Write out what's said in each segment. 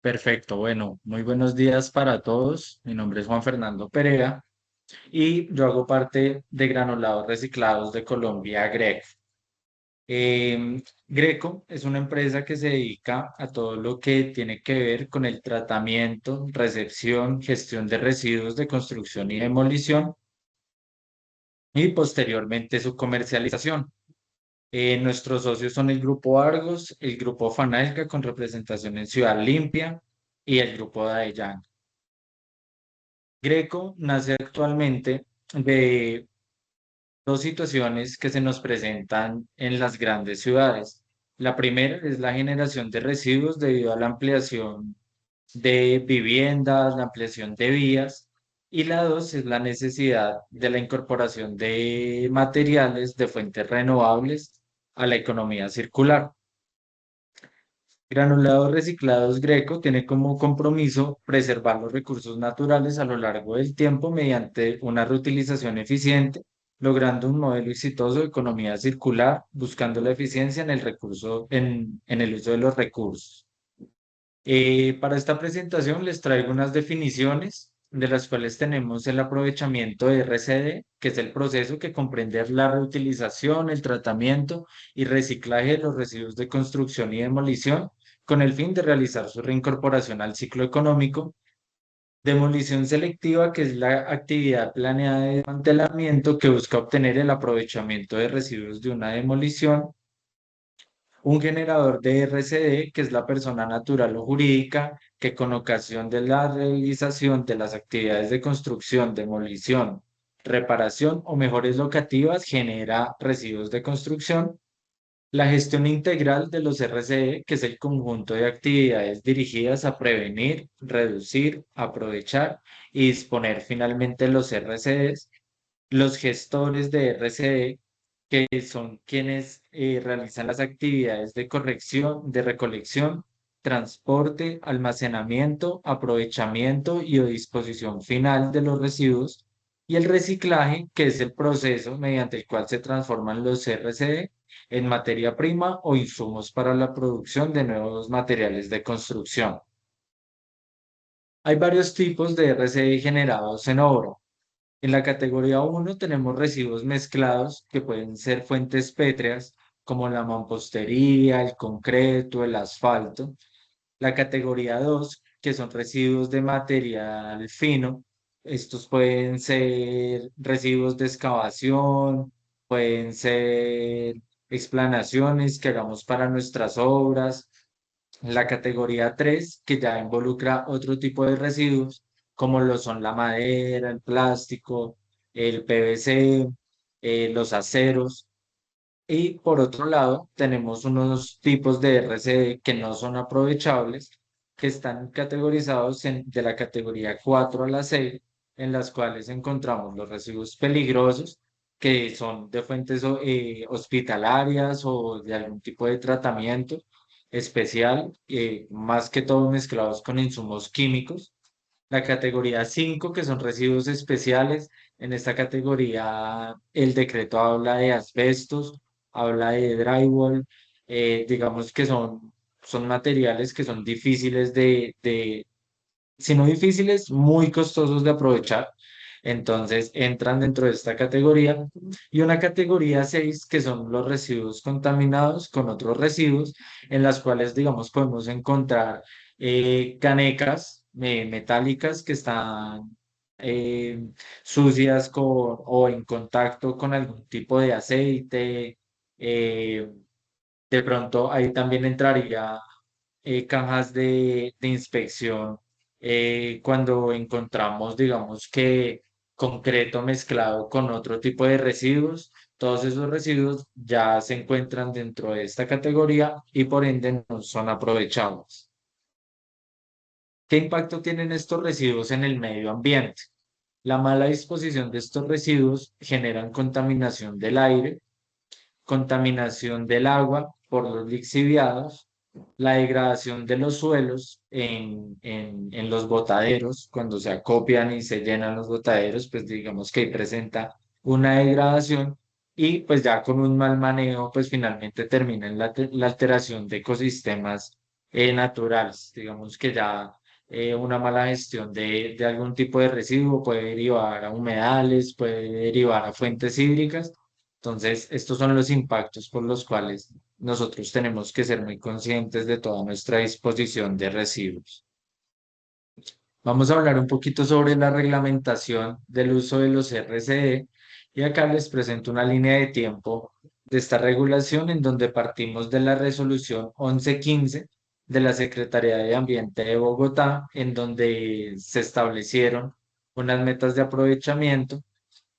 Perfecto, bueno, muy buenos días para todos. Mi nombre es Juan Fernando Perea y yo hago parte de Granulados Reciclados de Colombia, Greco. Greco es una empresa que se dedica a todo lo que tiene que ver con el tratamiento, recepción, gestión de residuos de construcción y demolición y posteriormente su comercialización. Nuestros socios son el Grupo Argos, el Grupo Fanalca con representación en Ciudad Limpia y el Grupo Daeyan. Greco nace actualmente de dos situaciones que se nos presentan en las grandes ciudades. La primera es la generación de residuos debido a la ampliación de viviendas, la ampliación de vías, y la dos es la necesidad de la incorporación de materiales de fuentes renovables a la economía circular. Granulados Reciclados Greco tiene como compromiso preservar los recursos naturales a lo largo del tiempo mediante una reutilización eficiente, logrando un modelo exitoso de economía circular, buscando la eficiencia en el en el uso de los recursos. Para esta presentación les traigo unas definiciones de las cuales tenemos el aprovechamiento de RCD, que es el proceso que comprende la reutilización, el tratamiento y reciclaje de los residuos de construcción y demolición con el fin de realizar su reincorporación al ciclo económico. Demolición selectiva, que es la actividad planeada de desmantelamiento que busca obtener el aprovechamiento de residuos de una demolición. Un generador de RCD, que es la persona natural o jurídica que con ocasión de la realización de las actividades de construcción, demolición, reparación o mejores locativas genera residuos de construcción. La gestión integral de los RCD, que es el conjunto de actividades dirigidas a prevenir, reducir, aprovechar y disponer finalmente los RCDs. Los gestores de RCD, que son quienes realizan las actividades de corrección, de recolección, transporte, almacenamiento, aprovechamiento y o disposición final de los residuos, y el reciclaje, que es el proceso mediante el cual se transforman los RCD en materia prima o insumos para la producción de nuevos materiales de construcción. Hay varios tipos de RCD generados en obra. En la categoría uno tenemos residuos mezclados que pueden ser fuentes pétreas como la mampostería, el concreto, el asfalto. La categoría 2 que son residuos de material fino. Estos pueden ser residuos de excavación, pueden ser explanaciones que hagamos para nuestras obras. La categoría 3 que ya involucra otro tipo de residuos, como lo son la madera, el plástico, el PVC, los aceros. Y por otro lado, tenemos unos tipos de RCD que no son aprovechables, que están categorizados de la categoría 4 a la 6, en las cuales encontramos los residuos peligrosos, que son de fuentes hospitalarias o de algún tipo de tratamiento especial, más que todo mezclados con insumos químicos. La categoría 5 que son residuos especiales. En esta categoría, el decreto habla de asbestos, habla de drywall, digamos que son materiales que son difíciles si no difíciles, muy costosos de aprovechar. Entonces entran dentro de esta categoría. Y una categoría 6 que son los residuos contaminados con otros residuos, en las cuales, digamos, podemos encontrar canecas metálicas que están eh, sucias o en contacto con algún tipo de aceite. eh, de pronto ahí también entraría cajas de inspección cuando encontramos, digamos que concreto mezclado con otro tipo de residuos. Todos esos residuos ya se encuentran dentro de esta categoría y por ende no son aprovechables. ¿Qué impacto tienen estos residuos en el medio ambiente? La mala disposición de estos residuos generan contaminación del aire, contaminación del agua por los lixiviados, la degradación de los suelos en los botaderos, cuando se acopian y se llenan los botaderos, pues digamos que ahí presenta una degradación y pues ya con un mal manejo, pues finalmente termina en la alteración de ecosistemas naturales. Digamos que ya una mala gestión de algún tipo de residuo puede derivar a humedales, puede derivar a fuentes hídricas. Entonces, estos son los impactos por los cuales nosotros tenemos que ser muy conscientes de toda nuestra disposición de residuos. Vamos a hablar un poquito sobre la reglamentación del uso de los RCE y acá les presento una línea de tiempo de esta regulación en donde partimos de la resolución 1115 de la Secretaría de Ambiente de Bogotá, en donde se establecieron unas metas de aprovechamiento,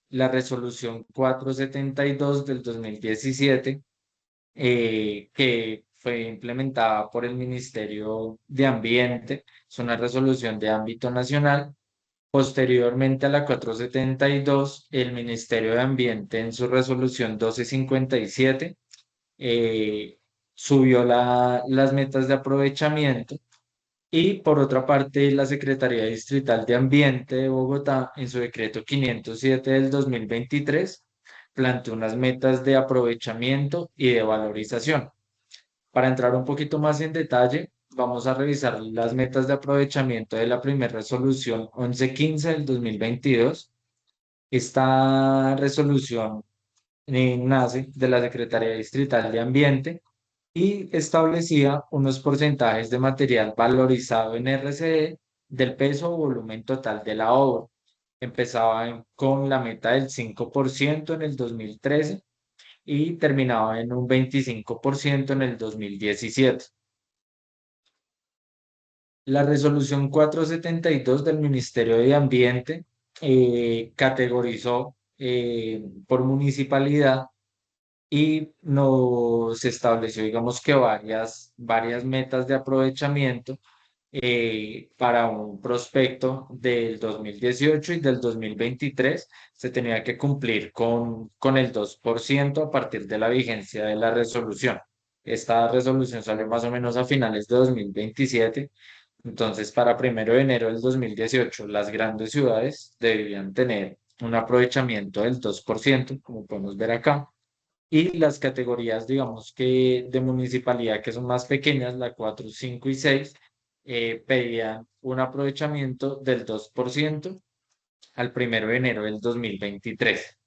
la resolución 472 del 2017 que fue implementada por el Ministerio de Ambiente. Es una resolución de ámbito nacional. Posteriormente a la 472, el Ministerio de Ambiente en su resolución 1257 eh, subió las metas de aprovechamiento y por otra parte la Secretaría Distrital de Ambiente de Bogotá en su decreto 507 del 2023 planteó unas metas de aprovechamiento y de valorización. Para entrar un poquito más en detalle, vamos a revisar las metas de aprovechamiento de la primera resolución 1115 del 2022. Esta resolución nace de la Secretaría Distrital de Ambiente y establecía unos porcentajes de material valorizado en RCE del peso o volumen total de la obra. Empezaba con la meta del 5% en el 2013 y terminaba en un 25% en el 2017. La resolución 472 del Ministerio de Ambiente categorizó por municipalidad y nos estableció, digamos que varias metas de aprovechamiento para un prospecto del 2018 y del 2023. Se tenía que cumplir con el 2% a partir de la vigencia de la resolución. Esta resolución salió más o menos a finales de 2027. Entonces, para 1 de enero del 2018, las grandes ciudades debían tener un aprovechamiento del 2%, como podemos ver acá. Y las categorías, digamos que de municipalidad, que son más pequeñas, la 4, 5 y 6, pedían un aprovechamiento del 2% al 1 de enero del 2023.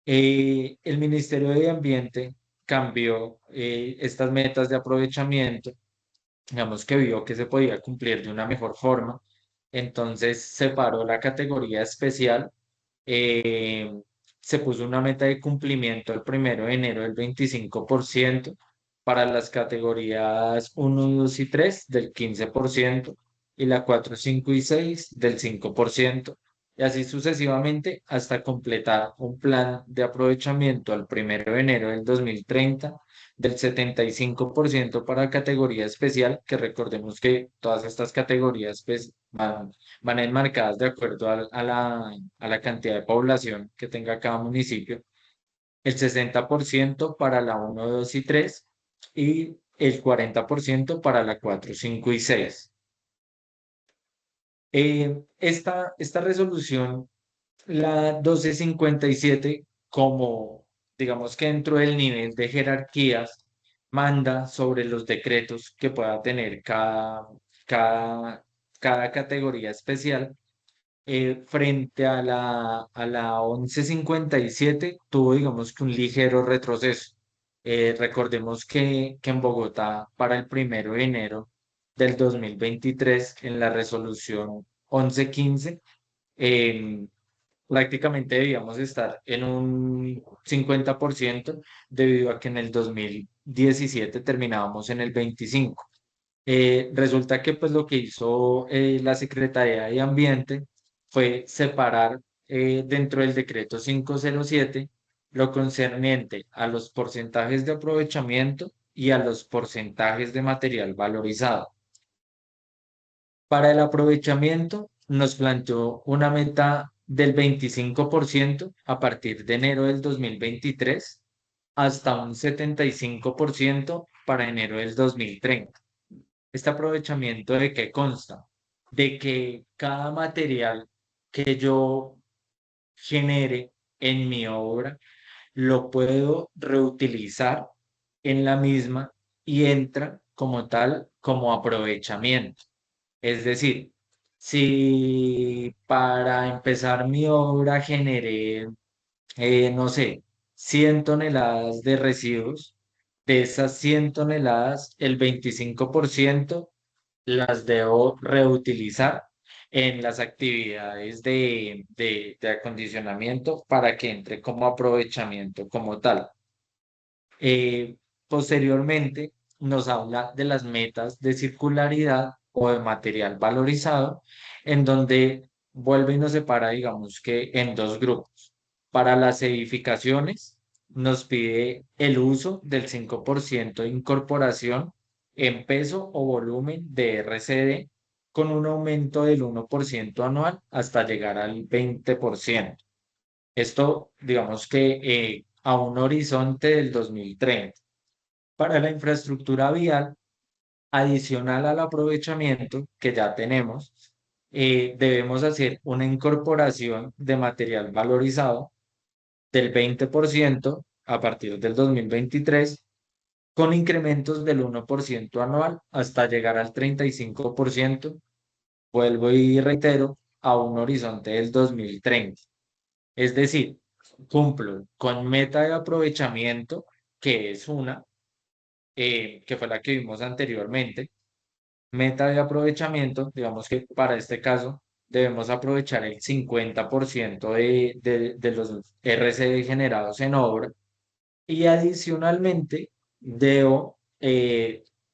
El Ministerio de Ambiente cambió estas metas de aprovechamiento, digamos que vio que se podía cumplir de una mejor forma, entonces separó la categoría especial, eh, se puso una meta de cumplimiento el 1 de enero del 25%, para las categorías uno 2 y 3 del 15% y la 4 5 y 6 del 5%, y así sucesivamente hasta completar un plan de aprovechamiento al 1 de enero del 2030 del 75% para categoría especial, que recordemos que todas estas categorías pues, van enmarcadas de acuerdo a la cantidad de población que tenga cada municipio, el 60% para la uno 2 y 3 y el 40% para la 4 5 y 6. Esta resolución, la 1257, como digamos que dentro del nivel de jerarquías, manda sobre los decretos que pueda tener cada, cada categoría especial. Frente a la 1157 tuvo, digamos que un ligero retroceso. Recordemos que en Bogotá, para el 1 de enero del 2023 en la resolución 1115, eh, prácticamente debíamos estar en un 50% debido a que en el 2017 terminábamos en el 25%. Resulta que pues lo que hizo la Secretaría de Ambiente fue separar dentro del decreto 507 lo concerniente a los porcentajes de aprovechamiento y a los porcentajes de material valorizado. Para el aprovechamiento nos planteó una meta del 25% a partir de enero del 2023 hasta un 75% para enero del 2030. ¿Este aprovechamiento de qué consta? De que cada material que yo genere en mi obra lo puedo reutilizar en la misma y entra como tal, como aprovechamiento. Es decir, si para empezar mi obra generé, no sé, 100 toneladas de residuos, de esas 100 toneladas, el 25% las debo reutilizar en las actividades de acondicionamiento para que entre como aprovechamiento como tal. Eh, Posteriormente, nos habla de las metas de circularidad o de material valorizado, en donde vuelve y nos separa, digamos que en dos grupos. Para las edificaciones, nos pide el uso del 5% de incorporación en peso o volumen de RCD con un aumento del 1% anual hasta llegar al 20%. Esto, digamos que a un horizonte del 2030. Para la infraestructura vial, adicional al aprovechamiento que ya tenemos, debemos hacer una incorporación de material valorizado del 20% a partir del 2023, con incrementos del 1% anual hasta llegar al 35%. Vuelvo y reitero, a un horizonte del 2030. Es decir, cumplo con meta de aprovechamiento, que es una, que fue la que vimos anteriormente. Meta de aprovechamiento, digamos que para este caso debemos aprovechar el 50% de los RCD generados en obra y adicionalmente debo,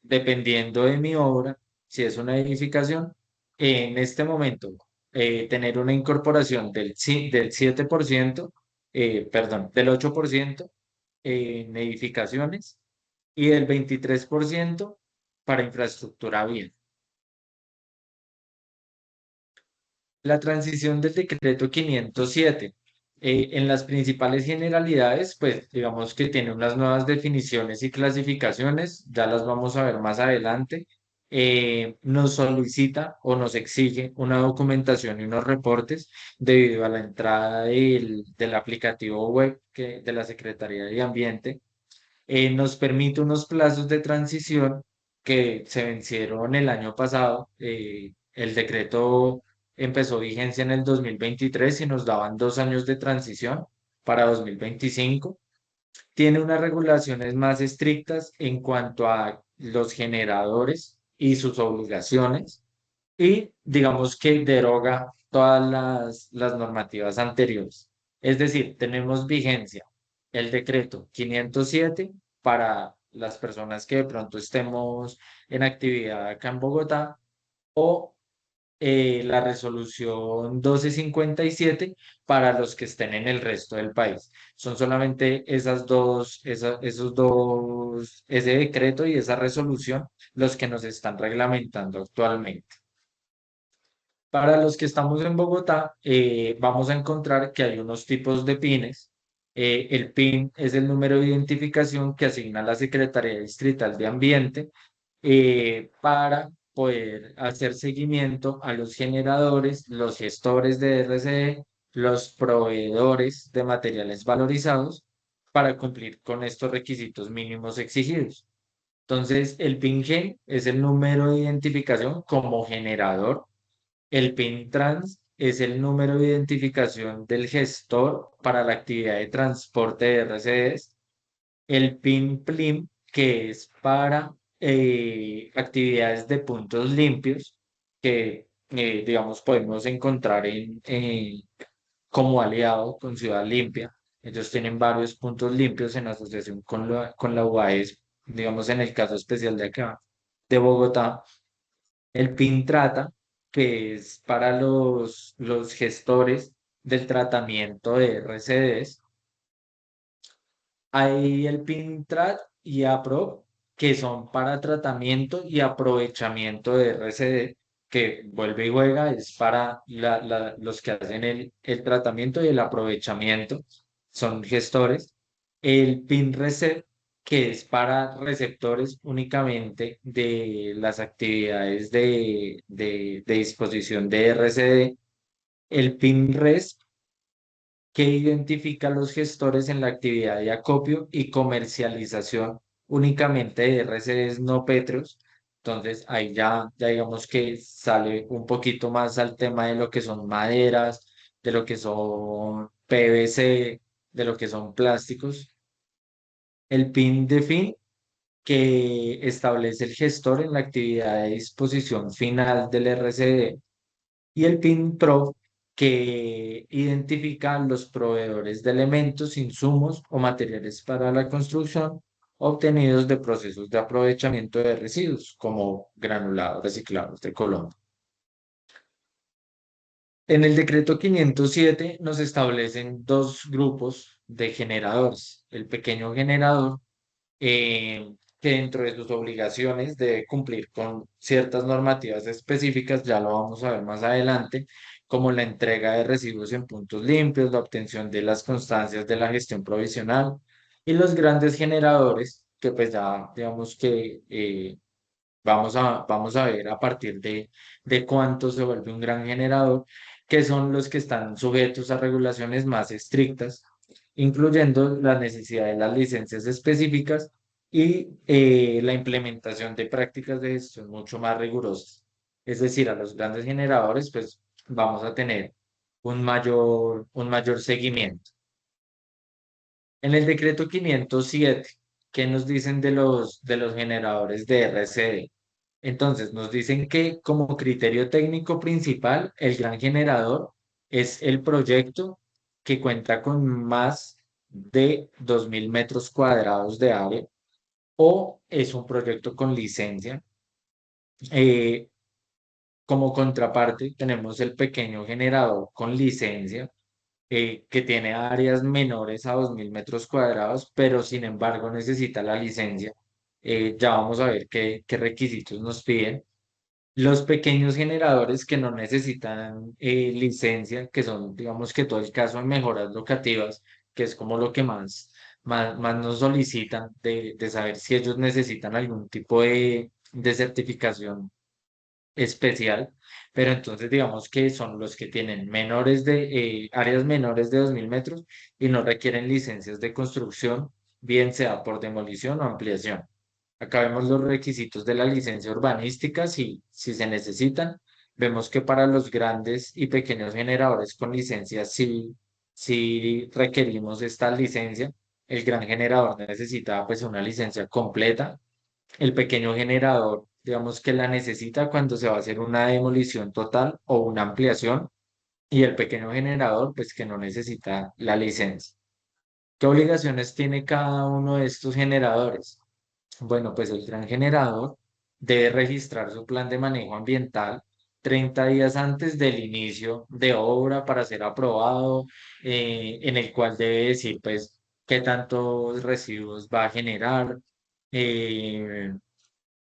dependiendo de mi obra, si es una edificación, en este momento tener una incorporación del 7%, perdón, del 8% en edificaciones y del 23% para infraestructura vial. La transición del decreto 507 en las principales generalidades, pues digamos que tiene unas nuevas definiciones y clasificaciones, ya las vamos a ver más adelante. Nos solicita o nos exige una documentación y unos reportes debido a la entrada del aplicativo web de la Secretaría de Ambiente. Nos permite unos plazos de transición que se vencieron el año pasado. El decreto empezó vigencia en el 2023 y nos daban 2 años de transición para 2025. Tiene unas regulaciones más estrictas en cuanto a los generadores y sus obligaciones y digamos que deroga todas las normativas anteriores. Es decir, tenemos vigencia el decreto 507 para las personas que de pronto estemos en actividad acá en Bogotá o la resolución 1257 para los que estén en el resto del país. Son solamente esos dos, ese decreto y esa resolución los que nos están reglamentando actualmente. Para los que estamos en Bogotá, vamos a encontrar que hay unos tipos de PINes. El PIN es el número de identificación que asigna la Secretaría Distrital de Ambiente para poder hacer seguimiento a los generadores, los gestores de RCE, los proveedores de materiales valorizados para cumplir con estos requisitos mínimos exigidos. Entonces, el PIN-G es el número de identificación como generador. El PIN trans es el número de identificación del gestor para la actividad de transporte de RCDs. El PIN PLIM, que es para actividades de puntos limpios, que digamos podemos encontrar como aliado con Ciudad Limpia. Ellos tienen varios puntos limpios en asociación con la UAES, digamos en el caso especial de acá, de Bogotá. El PIN trata, que es para los gestores del tratamiento de RCDs. Hay el PIN TRAT y APRO, que son para tratamiento y aprovechamiento de RCD, que vuelve y juega, es para los que hacen el tratamiento y el aprovechamiento, son gestores. El PIN RECEP, que es para receptores únicamente de las actividades de disposición de RCD. El PIN RES, que identifica a los gestores en la actividad de acopio y comercialización únicamente de RCDs no pétreos. Entonces ahí ya digamos que sale un poquito más al tema de lo que son maderas, de lo que son PVC, de lo que son plásticos. El PIN de fin que establece el gestor en la actividad de disposición final del RCD y el PIN PRO que identifica los proveedores de elementos, insumos o materiales para la construcción obtenidos de procesos de aprovechamiento de residuos como granulados reciclados de Colombia. En el decreto 507 nos establecen dos grupos de generadores. El pequeño generador que dentro de sus obligaciones debe cumplir con ciertas normativas específicas, ya lo vamos a ver más adelante, como la entrega de residuos en puntos limpios, la obtención de las constancias de la gestión provisional y los grandes generadores, que pues ya digamos que vamos a ver a partir de cuánto se vuelve un gran generador, que son los que están sujetos a regulaciones más estrictas, incluyendo la necesidad de las licencias específicas y la implementación de prácticas de gestión mucho más rigurosas. Es decir, a los grandes generadores, pues vamos a tener un mayor seguimiento. En el decreto 507, ¿qué nos dicen de los generadores de RCD? Entonces, nos dicen que como criterio técnico principal, el gran generador es el proyecto que cuenta con más de 2.000 metros cuadrados de área o es un proyecto con licencia. Eh, Como contraparte, tenemos el pequeño generador con licencia que tiene áreas menores a 2.000 metros cuadrados, pero sin embargo necesita la licencia. Ya vamos a ver qué requisitos nos piden. Los pequeños generadores que no necesitan licencia, que son, digamos que todo el caso en mejoras locativas, que es como lo que más nos solicitan de saber si ellos necesitan algún tipo de certificación especial, pero entonces digamos que son los que tienen áreas menores de 2.000 metros y no requieren licencias de construcción, bien sea por demolición o ampliación. Acá vemos los requisitos de la licencia urbanística, si se necesitan. Vemos que para los grandes y pequeños generadores con licencia sí requerimos esta licencia. El gran generador necesita pues una licencia completa. El pequeño generador, digamos que la necesita cuando se va a hacer una demolición total o una ampliación. Y el pequeño generador, pues que no necesita la licencia. ¿Qué obligaciones tiene cada uno de estos generadores? Bueno, pues el gran generador debe registrar su plan de manejo ambiental 30 días antes del inicio de obra para ser aprobado, en el cual debe decir, pues, qué tantos residuos va a generar, eh,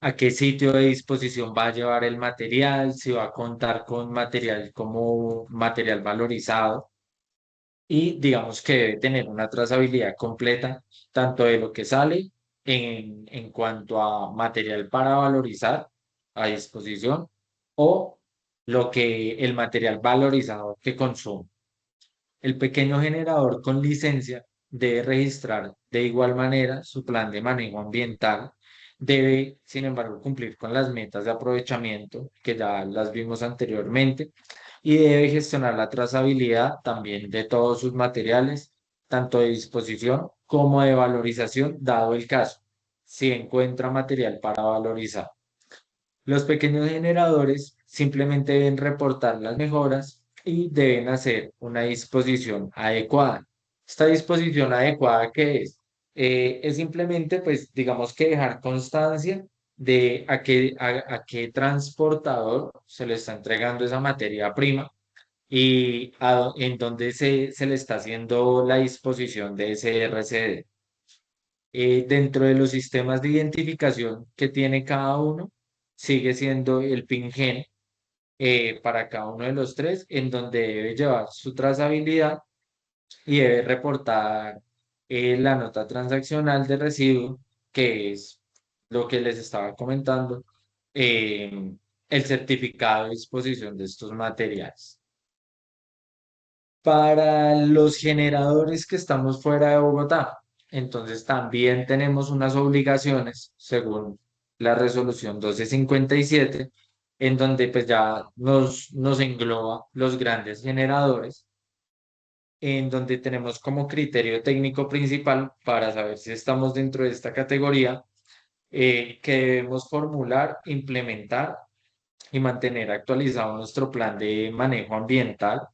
a qué sitio de disposición va a llevar el material, si va a contar con material como material valorizado y digamos que debe tener una trazabilidad completa tanto de lo que sale en cuanto a material para valorizar a disposición o el material valorizado que consume. El pequeño generador con licencia debe registrar de igual manera su plan de manejo ambiental. Debe, sin embargo, cumplir con las metas de aprovechamiento que ya las vimos anteriormente y debe gestionar la trazabilidad también de todos sus materiales, tanto de disposición como de valorización, dado el caso, si encuentra material para valorizar. Los pequeños generadores simplemente deben reportar las mejoras y deben hacer una disposición adecuada. Esta disposición adecuada, ¿qué es? Es simplemente, pues, digamos que dejar constancia de a qué transportador se le está entregando esa materia prima y en dónde se le está haciendo la disposición de ese RCD. Dentro de los sistemas de identificación que tiene cada uno, sigue siendo el PIN-GEN para cada uno de los tres, en donde debe llevar su trazabilidad y debe reportar la nota transaccional de residuo, que es lo que les estaba comentando, eh, el certificado de disposición de estos materiales. Para los generadores que estamos fuera de Bogotá. Entonces también tenemos unas obligaciones según la resolución 1257, en donde pues ya nos engloba los grandes generadores, en donde tenemos como criterio técnico principal para saber si estamos dentro de esta categoría, que debemos formular, implementar y mantener actualizado nuestro plan de manejo ambiental.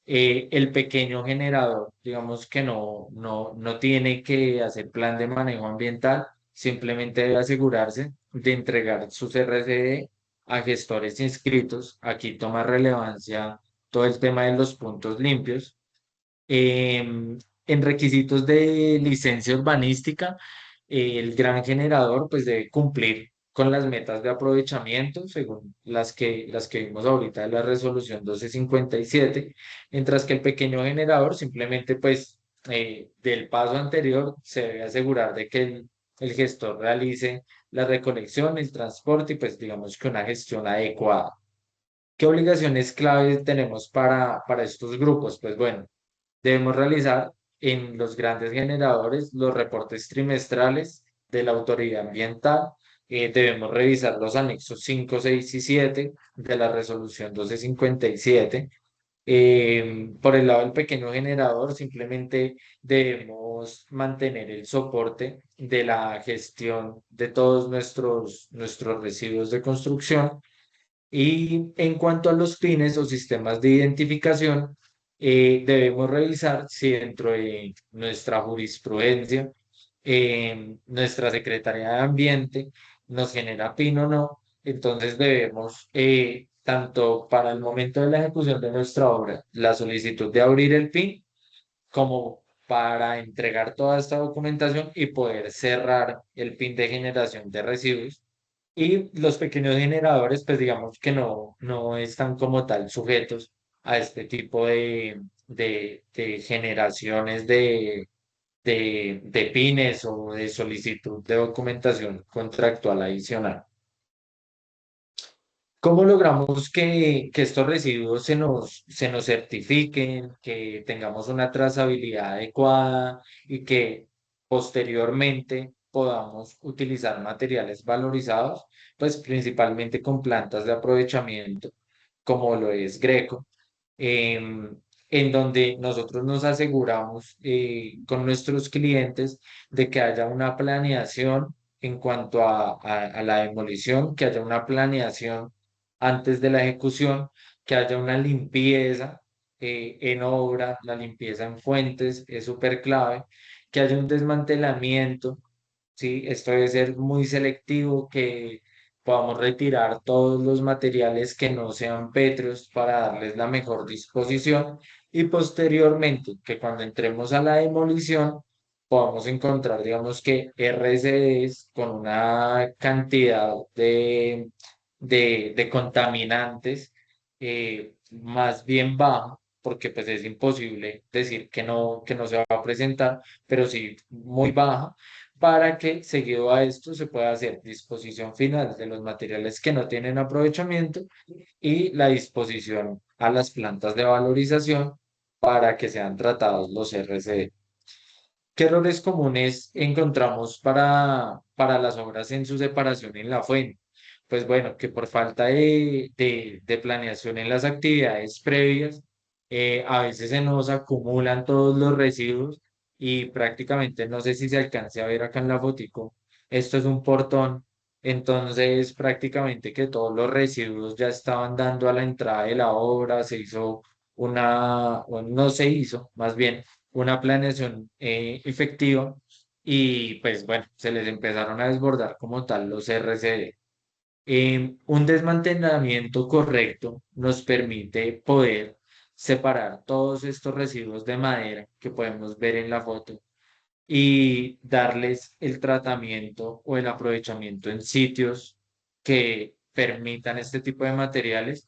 El pequeño generador, digamos que no tiene que hacer plan de manejo ambiental, simplemente debe asegurarse de entregar sus RCE a gestores inscritos. Aquí toma relevancia todo el tema de los puntos limpios. En requisitos de licencia urbanística, el gran generador pues debe cumplir con las metas de aprovechamiento según las que vimos ahorita de la resolución 1257, mientras que el pequeño generador simplemente pues del paso anterior se debe asegurar de que el gestor realice la recolección, el transporte y pues digamos que una gestión adecuada. ¿Qué obligaciones clave tenemos para estos grupos? Pues bueno, debemos realizar en los grandes generadores los reportes trimestrales de la autoridad ambiental. Debemos revisar los anexos 5, 6 y 7 de la resolución 1257. Por el lado del pequeño generador, simplemente debemos mantener el soporte de la gestión de todos nuestros residuos de construcción. Y en cuanto a los pines o sistemas de identificación, debemos revisar si dentro de nuestra jurisprudencia, nuestra Secretaría de Ambiente nos genera PIN o no. Entonces debemos, tanto para el momento de la ejecución de nuestra obra, la solicitud de abrir el PIN, como para entregar toda esta documentación y poder cerrar el PIN de generación de residuos. Y los pequeños generadores, pues digamos que no están como tal sujetos a este tipo de generaciones de pines o de solicitud de documentación contractual adicional. ¿Cómo logramos que estos residuos se nos certifiquen, que tengamos una trazabilidad adecuada y que posteriormente podamos utilizar materiales valorizados? Pues principalmente con plantas de aprovechamiento, como lo es Greco, en donde nosotros nos aseguramos con nuestros clientes de que haya una planeación en cuanto a la demolición, que haya una planeación antes de la ejecución, que haya una limpieza en obra, la limpieza en fuentes es súper clave, que haya un desmantelamiento. Sí, esto debe ser muy selectivo, que podamos retirar todos los materiales que no sean pétreos para darles la mejor disposición y posteriormente que cuando entremos a la demolición podamos encontrar, digamos que RCDs con una cantidad de contaminantes más bien baja, porque pues es imposible decir que no se va a presentar, pero sí muy baja, para que seguido a esto se pueda hacer disposición final de los materiales que no tienen aprovechamiento y la disposición a las plantas de valorización para que sean tratados los RCD. ¿Qué errores comunes encontramos para las obras en su separación en la fuente? Pues bueno, que por falta de planeación en las actividades previas, a veces se nos acumulan todos los residuos y prácticamente, no sé si se alcance a ver acá en la fotico, esto es un portón, entonces prácticamente que todos los residuos ya estaban dando a la entrada de la obra, se hizo o no se hizo, más bien una planeación efectiva y pues bueno, se les empezaron a desbordar como tal los RCD. Un desmantelamiento correcto nos permite poder separar todos estos residuos de madera que podemos ver en la foto y darles el tratamiento o el aprovechamiento en sitios que permitan este tipo de materiales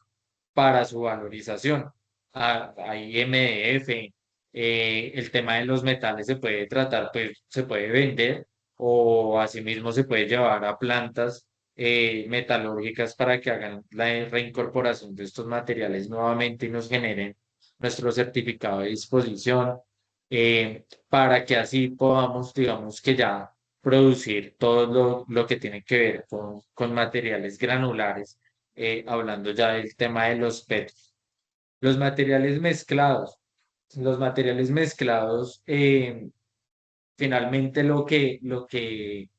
para su valorización. Hay MDF, el tema de los metales se puede tratar, pues se puede vender o asimismo se puede llevar a plantas metalúrgicas para que hagan la reincorporación de estos materiales nuevamente y nos generen nuestro certificado de disposición. para que así podamos, digamos que ya producir todo lo que tiene que ver con materiales granulares, hablando ya del tema de los PETs. Los materiales mezclados. Los materiales mezclados, finalmente lo que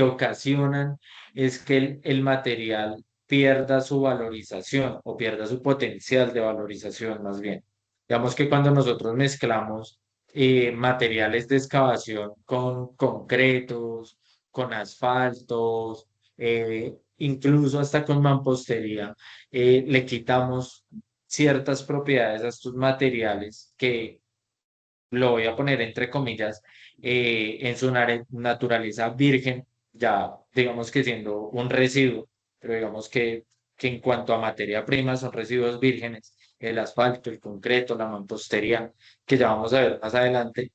ocasionan es que el material pierda su valorización o pierda su potencial de valorización más bien. Digamos que cuando nosotros mezclamos materiales de excavación con concretos, con asfaltos, incluso hasta con mampostería, le quitamos ciertas propiedades a estos materiales que lo voy a poner entre comillas, en su naturaleza virgen, ya digamos que siendo un residuo, pero digamos que en cuanto a materia prima son residuos vírgenes, el asfalto, el concreto, la mampostería, que ya vamos a ver más adelante,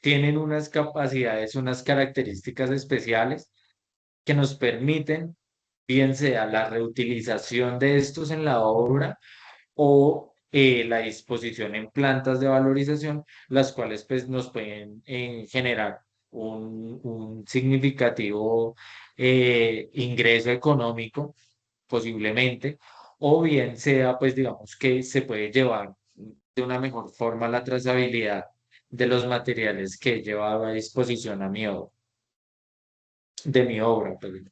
tienen unas capacidades, unas características especiales que nos permiten, bien sea la reutilización de estos en la obra, o la disposición en plantas de valorización, las cuales pues nos pueden generar un significativo ingreso económico, posiblemente, o bien sea pues digamos que se puede llevar de una mejor forma la trazabilidad de los materiales que he llevado a disposición de mi obra. Perdón.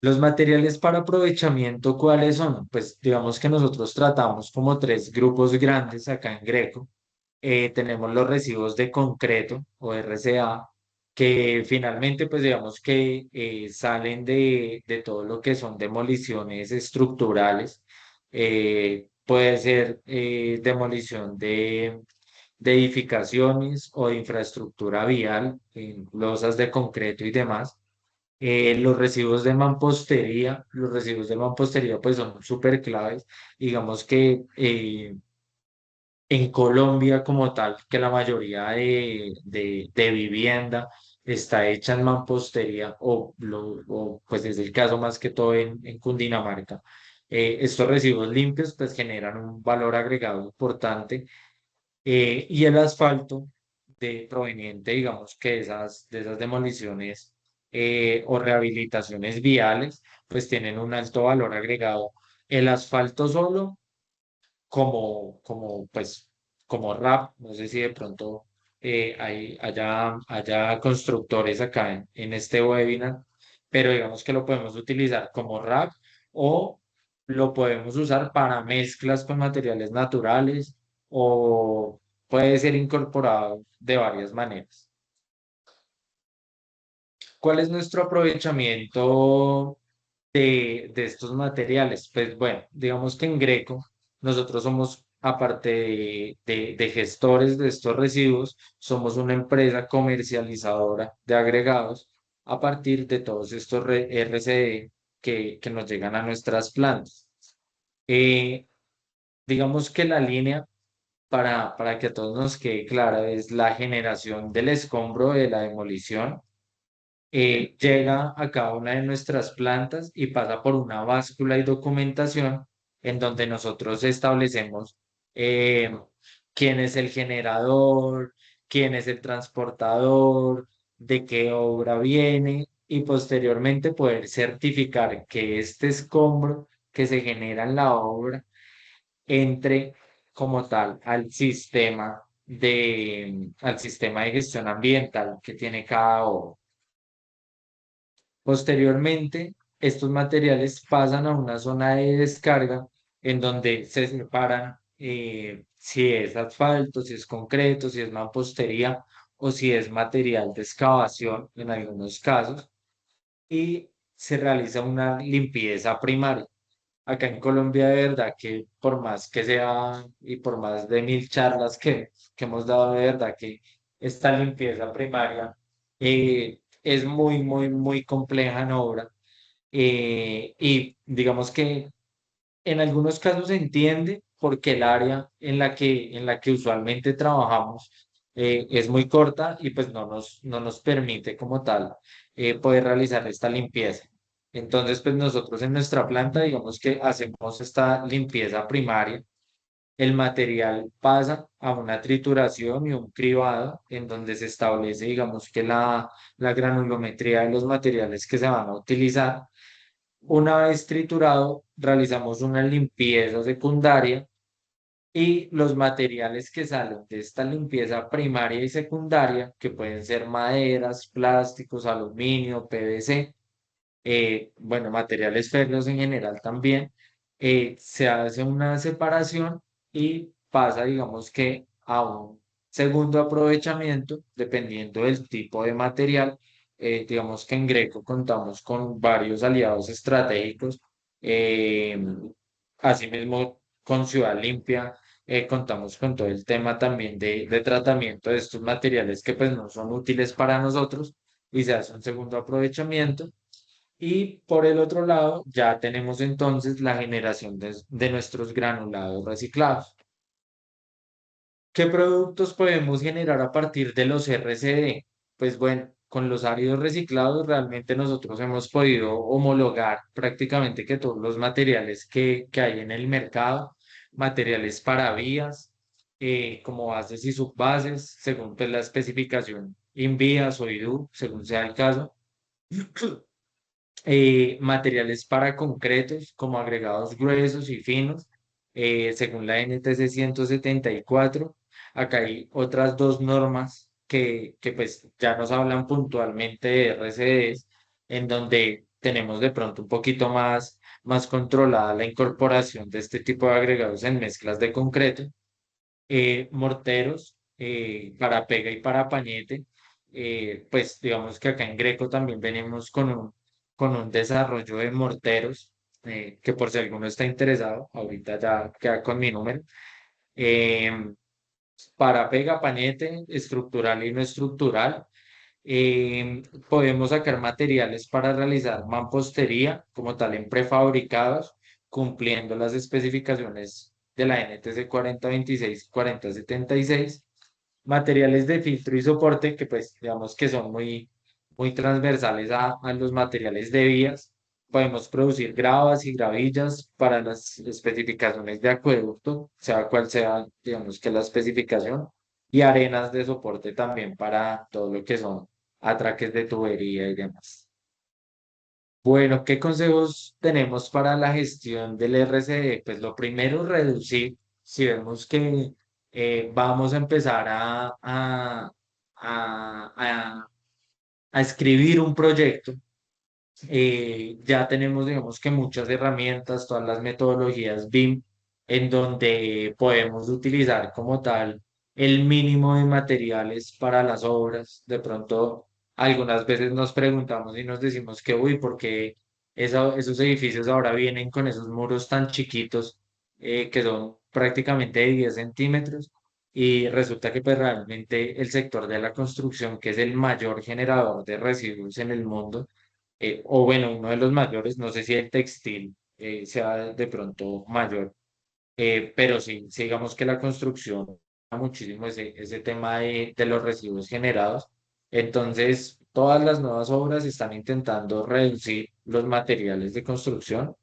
Los materiales para aprovechamiento, ¿cuáles son? Pues digamos que nosotros tratamos como tres grupos grandes acá en Greco. Tenemos los residuos de concreto o RCA, que finalmente pues digamos que salen de todo lo que son demoliciones estructurales. Puede ser demolición de edificaciones o de infraestructura vial, losas de concreto y demás. Los residuos de mampostería pues son súper claves. Digamos que en Colombia como tal, que la mayoría de vivienda está hecha en mampostería o pues es el caso más que todo en Cundinamarca. Estos residuos limpios pues generan un valor agregado importante, y el asfalto proveniente, digamos que de esas demoliciones o rehabilitaciones viales, pues tienen un alto valor agregado. El asfalto solo, pues, como RAP, no sé si de pronto haya constructores acá en este webinar, pero digamos que lo podemos utilizar como RAP o lo podemos usar para mezclas con materiales naturales o puede ser incorporado de varias maneras. ¿Cuál es nuestro aprovechamiento de estos materiales? Pues bueno, digamos que en Greco nosotros somos, aparte de gestores de estos residuos, somos una empresa comercializadora de agregados a partir de todos estos RCE que nos llegan a nuestras plantas. Eh, digamos que la línea para que a todos nos quede clara, es la generación del escombro de la demolición. Llega a cada una de nuestras plantas y pasa por una báscula y documentación en donde nosotros establecemos eh, quién es el generador, quién es el transportador, de qué obra viene y posteriormente poder certificar que este escombro que se genera en la obra entre como tal al sistema de gestión ambiental que tiene cada obra. Posteriormente, estos materiales pasan a una zona de descarga en donde se separan, si es asfalto, si es concreto, si es mampostería o si es material de excavación en algunos casos, y se realiza una limpieza primaria. Acá en Colombia, de verdad que por más que sea y por más de 1000 charlas que hemos dado, de verdad que esta limpieza primaria es muy, muy, muy compleja en obra. Y digamos que en algunos casos se entiende porque el área en la que usualmente trabajamos es muy corta y pues no nos permite como tal poder realizar esta limpieza. Entonces, pues nosotros en nuestra planta, digamos que hacemos esta limpieza primaria, el material pasa a una trituración y un cribado en donde se establece, digamos, que la granulometría de los materiales que se van a utilizar. Una vez triturado, realizamos una limpieza secundaria y los materiales que salen de esta limpieza primaria y secundaria, que pueden ser maderas, plásticos, aluminio, PVC, bueno, materiales férreos en general también, se hace una separación y pasa, digamos que, a un segundo aprovechamiento, dependiendo del tipo de material. Digamos que en Greco contamos con varios aliados estratégicos, eh, asimismo con Ciudad Limpia. Contamos con todo el tema también de tratamiento de estos materiales que pues no son útiles para nosotros y se hace un segundo aprovechamiento. Y por el otro lado, ya tenemos entonces la generación de nuestros granulados reciclados. ¿Qué productos podemos generar a partir de los RCD? Pues bueno, con los áridos reciclados realmente nosotros hemos podido homologar prácticamente que todos los materiales que hay en el mercado, materiales para vías, como bases y subbases, según pues, la especificación INVIAS o IDU, según sea el caso. Materiales para concretos como agregados gruesos y finos, según la NTC 174. Acá hay otras dos normas que pues ya nos hablan puntualmente de RCDs, en donde tenemos de pronto un poquito más controlada la incorporación de este tipo de agregados en mezclas de concreto. Morteros para pega y para pañete. Pues digamos que acá en Greco también venimos con un desarrollo de morteros, que por si alguno está interesado, ahorita ya queda con mi número. Em, para pega, pañete, estructural y no estructural. Podemos sacar materiales para realizar mampostería como tal en prefabricados, cumpliendo las especificaciones de la NTC 4026 y 4076. Materiales de filtro y soporte que pues digamos que son muy transversales a los materiales de vías. Podemos producir gravas y gravillas para las especificaciones de acueducto, sea cual sea, digamos que la especificación, y arenas de soporte también para todo lo que son atraques de tubería y demás. Bueno, ¿qué consejos tenemos para la gestión del RCD? Pues lo primero, reducir. Si vemos que vamos a empezar a a escribir un proyecto, ya tenemos, digamos que muchas herramientas, todas las metodologías BIM, en donde podemos utilizar como tal el mínimo de materiales para las obras. De pronto, algunas veces nos preguntamos y nos decimos que, uy, ¿por qué esos edificios ahora vienen con esos muros tan chiquitos, que son prácticamente de 10 centímetros? Y resulta que pues realmente el sector de la construcción, que es el mayor generador de residuos en el mundo, o bueno, uno de los mayores, no sé si el textil sea de pronto mayor, pero sí, sí digamos que la construcción muchísimo ese tema de los residuos generados. Entonces, todas las nuevas obras están intentando reducir los materiales de construcción,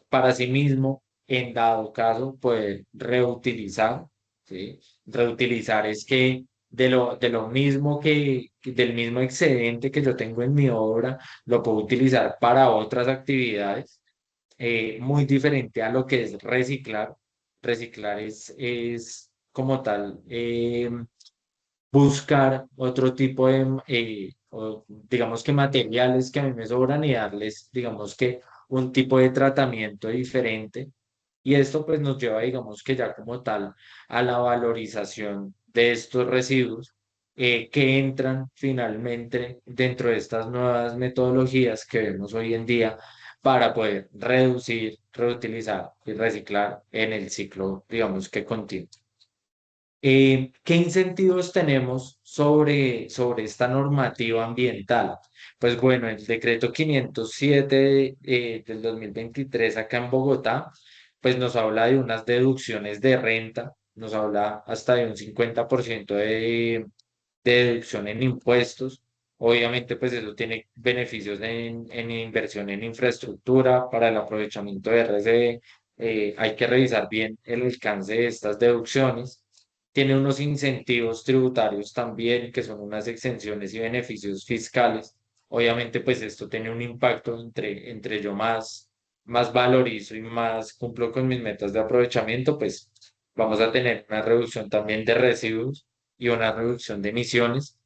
para sí mismo, en dado caso, poder reutilizar, ¿sí? Reutilizar es que de lo mismo del mismo excedente que yo tengo en mi obra, lo puedo utilizar para otras actividades, muy diferente a lo que es reciclar. Reciclar es como tal, buscar otro tipo de, digamos que materiales que a mí me sobran y darles, digamos que un tipo de tratamiento diferente. Y esto pues nos lleva, digamos que ya como tal, a la valorización de estos residuos, que entran finalmente dentro de estas nuevas metodologías que vemos hoy en día para poder reducir, reutilizar y reciclar en el ciclo, digamos que continuo. ¿Qué incentivos tenemos sobre esta normativa ambiental? Pues bueno, el decreto 507 del 2023 acá en Bogotá, pues nos habla de unas deducciones de renta, nos habla hasta de un 50% de deducción en impuestos. Obviamente, pues eso tiene beneficios en inversión en infraestructura para el aprovechamiento de RCD, hay que revisar bien el alcance de estas deducciones. Tiene unos incentivos tributarios también, que son unas exenciones y beneficios fiscales. Obviamente, pues esto tiene un impacto entre yo más valorizo y más cumplo con mis metas de aprovechamiento, pues vamos a tener una reducción también de residuos y una reducción de emisiones.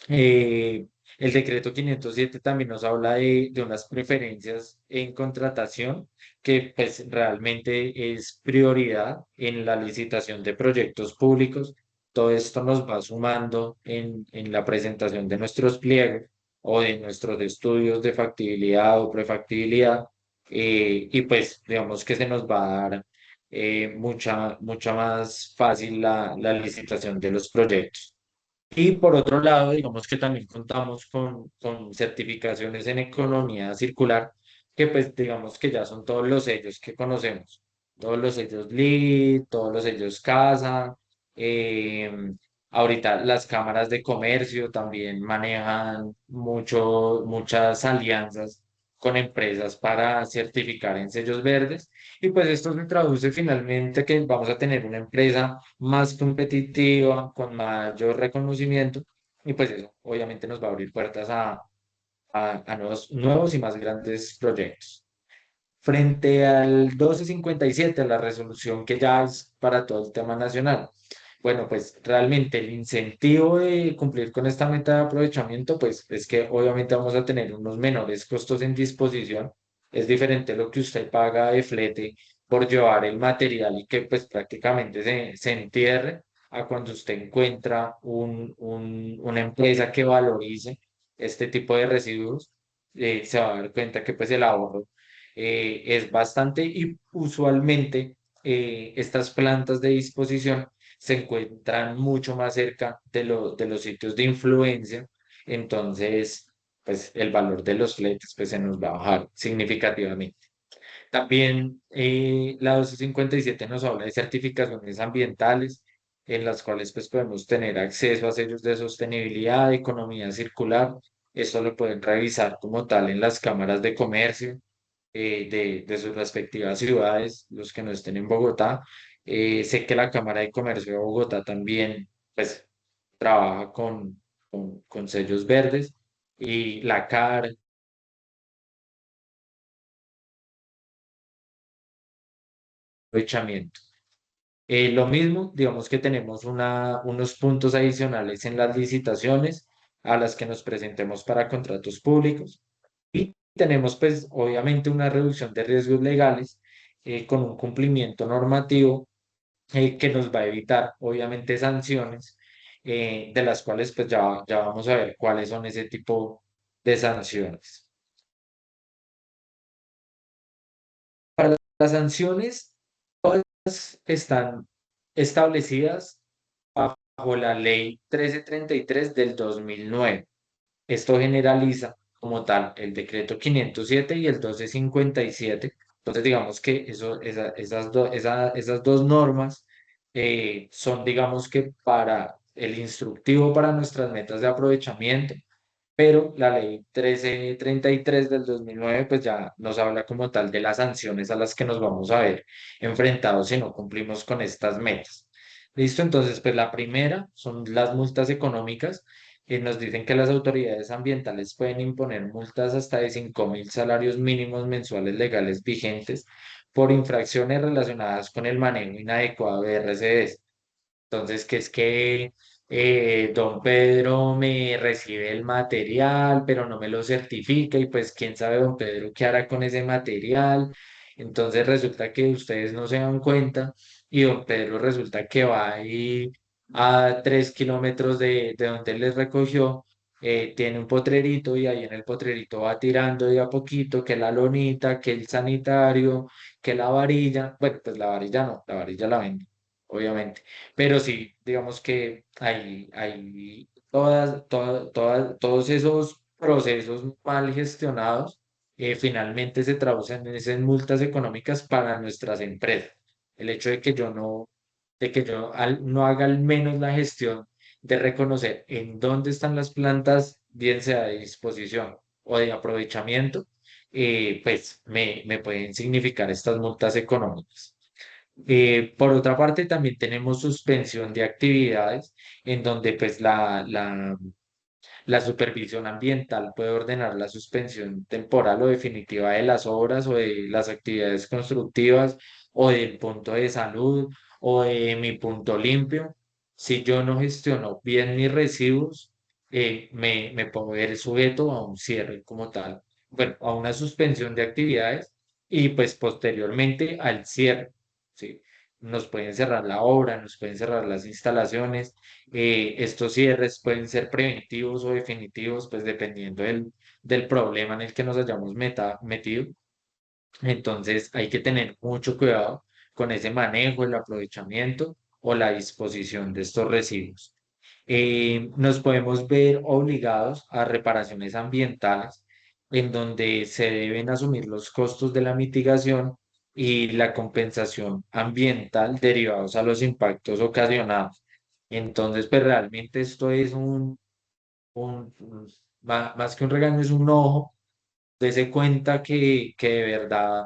Eh, el decreto 507 también nos habla de unas preferencias en contratación que pues realmente es prioridad en la licitación de proyectos públicos. Todo esto nos va sumando en la presentación de nuestros pliegos o de nuestros estudios de factibilidad o prefactibilidad, y pues digamos que se nos va a dar mucha más fácil la licitación de los proyectos. Y por otro lado, digamos que también contamos con certificaciones en economía circular, que pues digamos que ya son todos los sellos que conocemos, todos los sellos LEED, todos los sellos CASA. Ahorita las cámaras de comercio también manejan muchas alianzas con empresas para certificar en sellos verdes. Y pues esto se traduce finalmente que vamos a tener una empresa más competitiva, con mayor reconocimiento, y pues eso obviamente nos va a abrir puertas a nuevos y más grandes proyectos. Frente al 1257, la resolución que ya es para todo el tema nacional. Bueno, pues realmente el incentivo de cumplir con esta meta de aprovechamiento, pues es que obviamente vamos a tener unos menores costos en disposición. Es diferente lo que usted paga de flete por llevar el material y que pues prácticamente se entierre a cuando usted encuentra una empresa que valorice este tipo de residuos. Se va a dar cuenta que pues el ahorro es bastante, y usualmente estas plantas de disposición se encuentran mucho más cerca de los sitios de influencia. Entonces pues el valor de los fletes pues se nos va a bajar significativamente. También la 1257 nos habla de certificaciones ambientales, en las cuales pues podemos tener acceso a sellos de sostenibilidad, de economía circular. Esto lo pueden revisar como tal en las cámaras de comercio de sus respectivas ciudades, los que no estén en Bogotá. Sé que la Cámara de Comercio de Bogotá también pues trabaja con sellos verdes, y la CAR, aprovechamiento. Lo mismo, digamos que tenemos unos puntos adicionales en las licitaciones a las que nos presentemos para contratos públicos. Y tenemos, pues, obviamente una reducción de riesgos legales, con un cumplimiento normativo, que nos va a evitar, obviamente, sanciones, de las cuales, pues, ya vamos a ver cuáles son ese tipo de sanciones. Para las sanciones, todas están establecidas bajo la Ley 1333 del 2009. Esto generaliza como tal el decreto 507 y el 1257. Entonces, digamos que esas dos normas son, digamos que para el instructivo para nuestras metas de aprovechamiento, pero la ley 1333 del 2009 pues ya nos habla como tal de las sanciones a las que nos vamos a ver enfrentados si no cumplimos con estas metas. Listo, entonces pues la primera son las multas económicas, que nos dicen que las autoridades ambientales pueden imponer multas hasta de 5.000 salarios mínimos mensuales legales vigentes por infracciones relacionadas con el manejo inadecuado de RCDs. Entonces, que es que don Pedro me recibe el material, pero no me lo certifica, y pues quién sabe don Pedro qué hará con ese material. Entonces resulta que ustedes no se dan cuenta, y don Pedro resulta que va ahí a 3 kilómetros de donde él les recogió. Tiene un potrerito, y ahí en el potrerito va tirando de a poquito, que la lonita, que el sanitario, que la varilla. Bueno, pues la varilla no, la varilla la vende, obviamente. Pero sí, digamos que hay todos esos procesos mal gestionados, finalmente se traducen en esas multas económicas para nuestras empresas. El hecho de que yo no haga al menos la gestión de reconocer en dónde están las plantas, bien sea de disposición o de aprovechamiento, pues me pueden significar estas multas económicas. Por otra parte, también tenemos suspensión de actividades en donde pues la supervisión ambiental puede ordenar la suspensión temporal o definitiva de las obras o de las actividades constructivas o del punto de salud o de mi punto limpio. Si yo no gestiono bien mis residuos, me puedo ver sujeto a un cierre como tal, bueno, a una suspensión de actividades y pues posteriormente al cierre, ¿sí? Nos pueden cerrar la obra, nos pueden cerrar las instalaciones. Estos cierres pueden ser preventivos o definitivos, pues dependiendo del problema en el que nos hayamos metido. Entonces hay que tener mucho cuidado con ese manejo, el aprovechamiento o la disposición de estos residuos. Nos podemos ver obligados a reparaciones ambientales en donde se deben asumir los costos de la mitigación y la compensación ambiental derivados a los impactos ocasionados. Entonces, pues realmente esto es más que un regaño, es un ojo. Dese cuenta que de verdad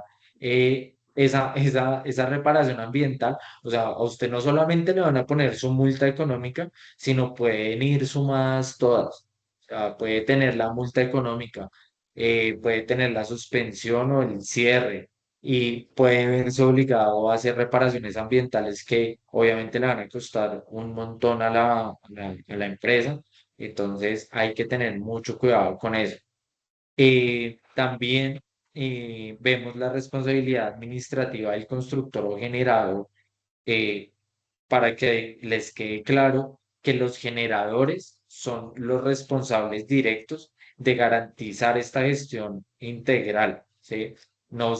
esa reparación ambiental, o sea, a usted no solamente le van a poner su multa económica, sino pueden ir sumadas todas. O sea, puede tener la multa económica, puede tener la suspensión o el cierre y puede verse obligado a hacer reparaciones ambientales que obviamente le van a costar un montón a la empresa. Entonces hay que tener mucho cuidado con eso. También vemos la responsabilidad administrativa del constructor o generador, eh, para que les quede claro que los generadores son los responsables directos de garantizar esta gestión integral, ¿sí? No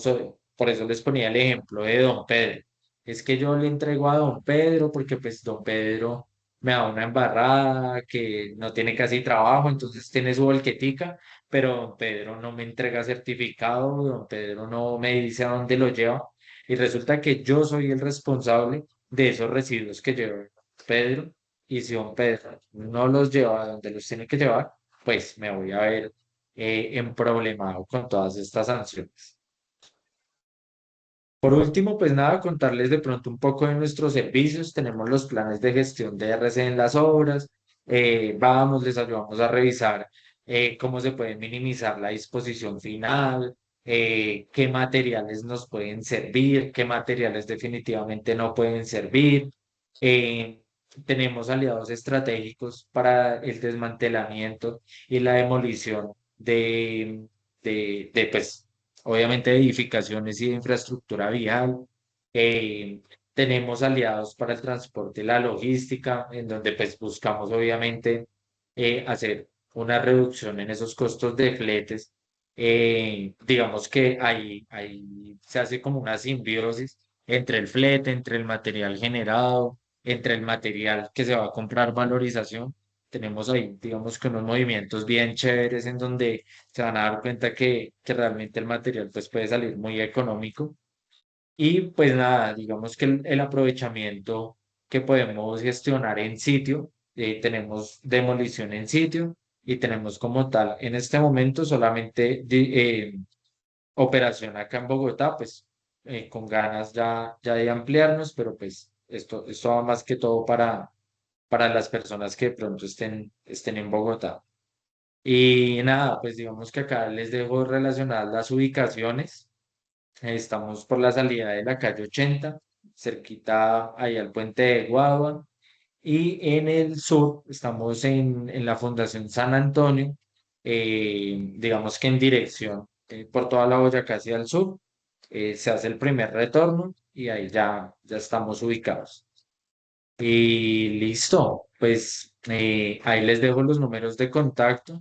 por eso les ponía el ejemplo de don Pedro. Es que yo le entrego a don Pedro porque pues don Pedro me da una embarrada que no tiene casi trabajo, entonces tiene su volquetica, pero don Pedro no me entrega certificado, don Pedro no me dice a dónde lo lleva y resulta que yo soy el responsable de esos residuos que lleva Pedro, y si don Pedro no los lleva a donde los tiene que llevar, pues me voy a ver emproblemado con todas estas sanciones. Por último, pues nada, contarles de pronto un poco de nuestros servicios. Tenemos los planes de gestión de RC en las obras. Les ayudamos a revisar cómo se puede minimizar la disposición final, qué materiales nos pueden servir, qué materiales definitivamente no pueden servir. Eh, Tenemos aliados estratégicos para el desmantelamiento y la demolición pues, obviamente de edificaciones y de infraestructura vial. Eh, Tenemos aliados para el transporte y la logística, en donde pues buscamos obviamente hacer una reducción en esos costos de fletes. Digamos que ahí se hace como una simbiosis entre el flete, entre el material generado, entre el material que se va a comprar valorización. Tenemos ahí, digamos que unos movimientos bien chéveres en donde se van a dar cuenta que realmente el material pues puede salir muy económico. Y pues nada, digamos que el aprovechamiento que podemos gestionar en sitio, tenemos demolición en sitio y tenemos como tal en este momento solamente operación acá en Bogotá, pues con ganas ya de ampliarnos, pero pues esto va más que todo para las personas que de pronto estén en Bogotá. Y nada, pues digamos que acá les dejo relacionadas las ubicaciones. Estamos por la salida de la calle 80, cerquita ahí al puente de Guadua. Y en el sur estamos en la Fundación San Antonio, digamos que en dirección por toda la Boyacá hacia el sur. Se hace el primer retorno y ahí ya estamos ubicados. Y listo, pues ahí les dejo los números de contacto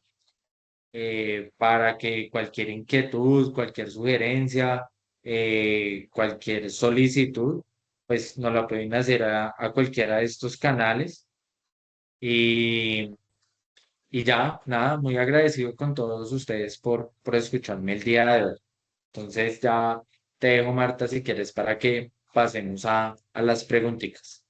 para que cualquier inquietud, cualquier sugerencia, cualquier solicitud, pues nos la pueden hacer a cualquiera de estos canales. Y, y ya, nada, muy agradecido con todos ustedes por escucharme el día de hoy. Entonces ya te dejo, Marta, si quieres, para que pasemos a las preguntitas.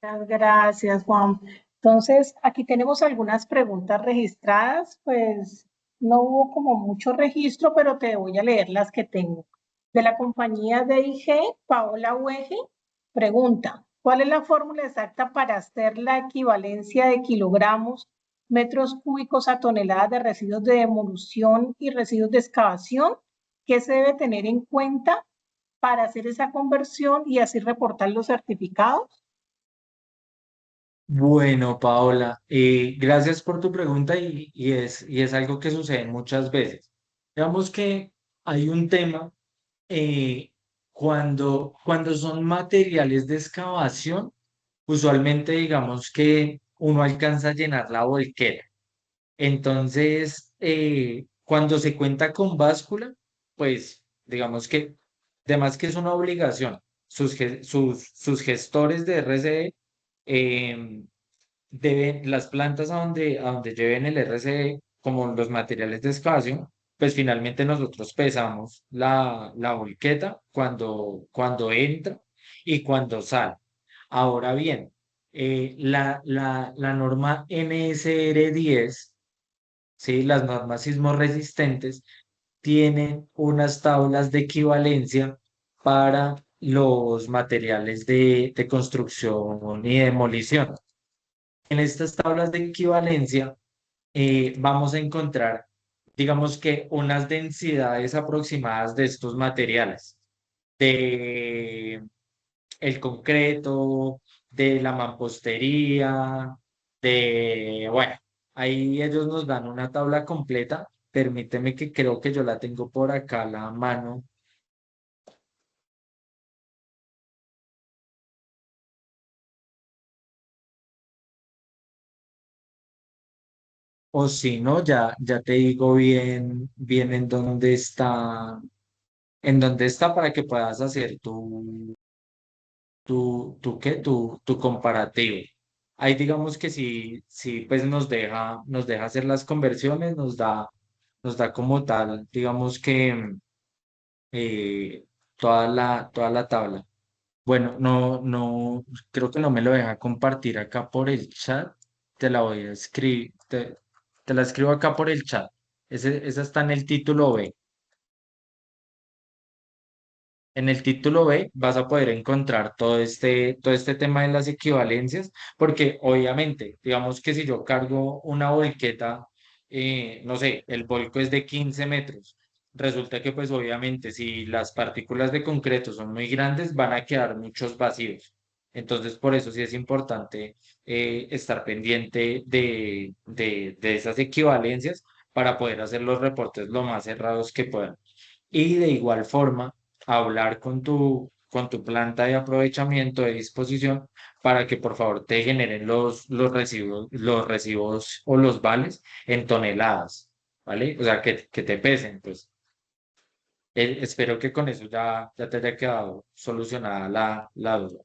Muchas gracias, Juan. Entonces, aquí tenemos algunas preguntas registradas, pues no hubo como mucho registro, pero te voy a leer las que tengo. De la compañía DIG, Paola Ueje pregunta, ¿cuál es la fórmula exacta para hacer la equivalencia de kilogramos, metros cúbicos a toneladas de residuos de demolición y residuos de excavación? ¿Qué se debe tener en cuenta para hacer esa conversión y así reportar los certificados? Bueno, Paola, gracias por tu pregunta y es algo que sucede muchas veces. Digamos que hay un tema cuando son materiales de excavación, usualmente digamos que uno alcanza a llenar la volqueta. Entonces, cuando se cuenta con báscula, pues digamos que, además que es una obligación, sus gestores de RCE deben, las plantas a donde lleven el RCE, como los materiales de excavación, pues finalmente nosotros pesamos la volqueta cuando entra y cuando sale. Ahora bien, la norma NSR 10, ¿sí? Las normas sismorresistentes tienen unas tablas de equivalencia para los materiales de construcción y demolición. En estas tablas de equivalencia vamos a encontrar, digamos que unas densidades aproximadas de estos materiales, de el concreto, de la mampostería, bueno, ahí ellos nos dan una tabla completa. Permíteme que creo que yo la tengo por acá a la mano. O si no, ya te digo bien en dónde está para que puedas hacer tu comparativo. Ahí digamos que sí, pues nos deja hacer las conversiones, nos da como tal, digamos que eh, toda la tabla. Bueno, no, creo que no me lo deja compartir acá por el chat. Te la voy a escribir, te la escribo acá por el chat. Esa está en el título B. En el título B vas a poder encontrar todo este tema de las equivalencias, porque obviamente, digamos que si yo cargo una volqueta, no sé, el volco es de 15 metros, resulta que pues obviamente si las partículas de concreto son muy grandes, van a quedar muchos vacíos. Entonces, por eso sí es importante estar pendiente de esas equivalencias para poder hacer los reportes lo más cerrados que puedan. Y de igual forma, hablar con tu planta de aprovechamiento de disposición para que por favor te generen los recibos o los vales en toneladas, ¿vale? O sea, que te pesen, pues. Espero que con eso ya te haya quedado solucionada la duda.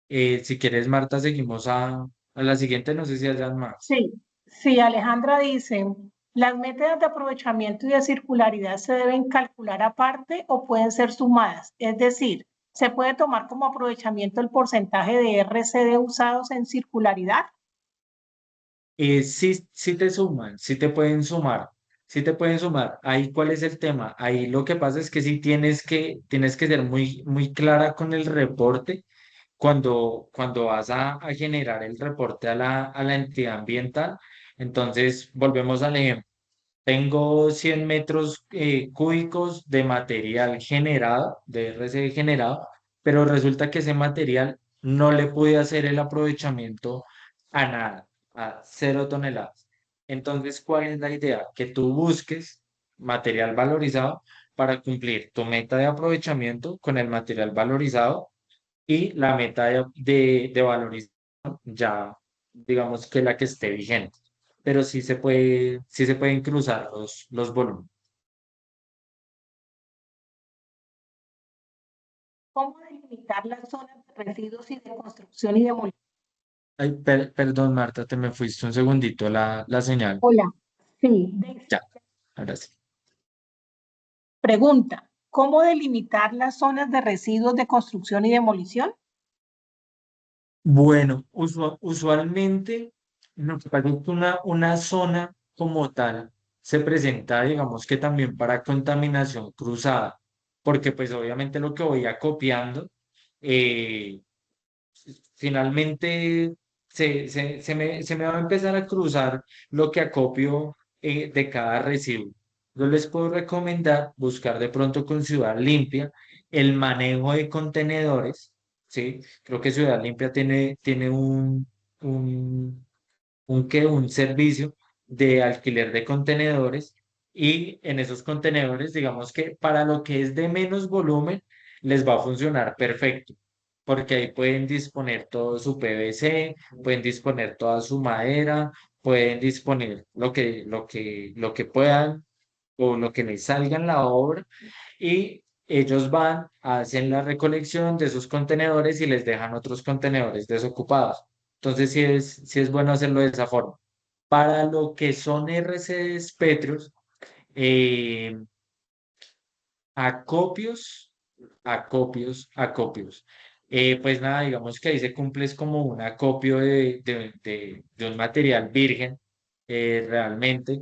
Si quieres, Marta, seguimos a la siguiente, no sé si hayan más. Sí, sí, Alejandra dice, ¿las métodos de aprovechamiento y de circularidad se deben calcular aparte o pueden ser sumadas? Es decir, ¿se puede tomar como aprovechamiento el porcentaje de RCD usados en circularidad? Sí, sí te suman, sí te pueden sumar, sí te pueden sumar. Ahí, ¿cuál es el tema? Ahí lo que pasa es que sí tienes que ser muy, muy clara con el reporte cuando vas a generar el reporte a la entidad ambiental. Entonces, volvemos al ejemplo. Tengo 100 metros cúbicos de material generado, de RC generado, pero resulta que ese material no le pude hacer el aprovechamiento a nada, a 0 toneladas. Entonces, ¿cuál es la idea? Que tú busques material valorizado para cumplir tu meta de aprovechamiento con el material valorizado y la meta de valorización ya, digamos que la que esté vigente. Pero sí se pueden cruzar los volúmenes. ¿Cómo delimitar las zonas de residuos y de construcción y demolición? Ay, perdón, Marta, te me fuiste un segundito la señal. Hola, sí, Ya, ahora sí. pregunta. ¿Cómo delimitar las zonas de residuos de construcción y demolición? Bueno, usualmente lo que pasa es que una zona como tal se presenta, digamos que también para contaminación cruzada, porque pues obviamente lo que voy acopiando, eh, finalmente se me va a empezar a cruzar lo que acopio de cada residuo. Yo les puedo recomendar buscar de pronto con Ciudad Limpia el manejo de contenedores, ¿sí? Creo que Ciudad Limpia tiene un, un servicio de alquiler de contenedores y en esos contenedores, digamos que para lo que es de menos volumen, les va a funcionar perfecto, porque ahí pueden disponer todo su PVC, pueden disponer toda su madera, pueden disponer lo que puedan o lo que les salga en la obra y ellos van, hacen la recolección de esos contenedores y les dejan otros contenedores desocupados. Entonces sí es bueno hacerlo de esa forma. Para lo que son RCDs Petros, eh, acopios, acopios. Pues nada, digamos que ahí se cumple es como un acopio de un material virgen, realmente.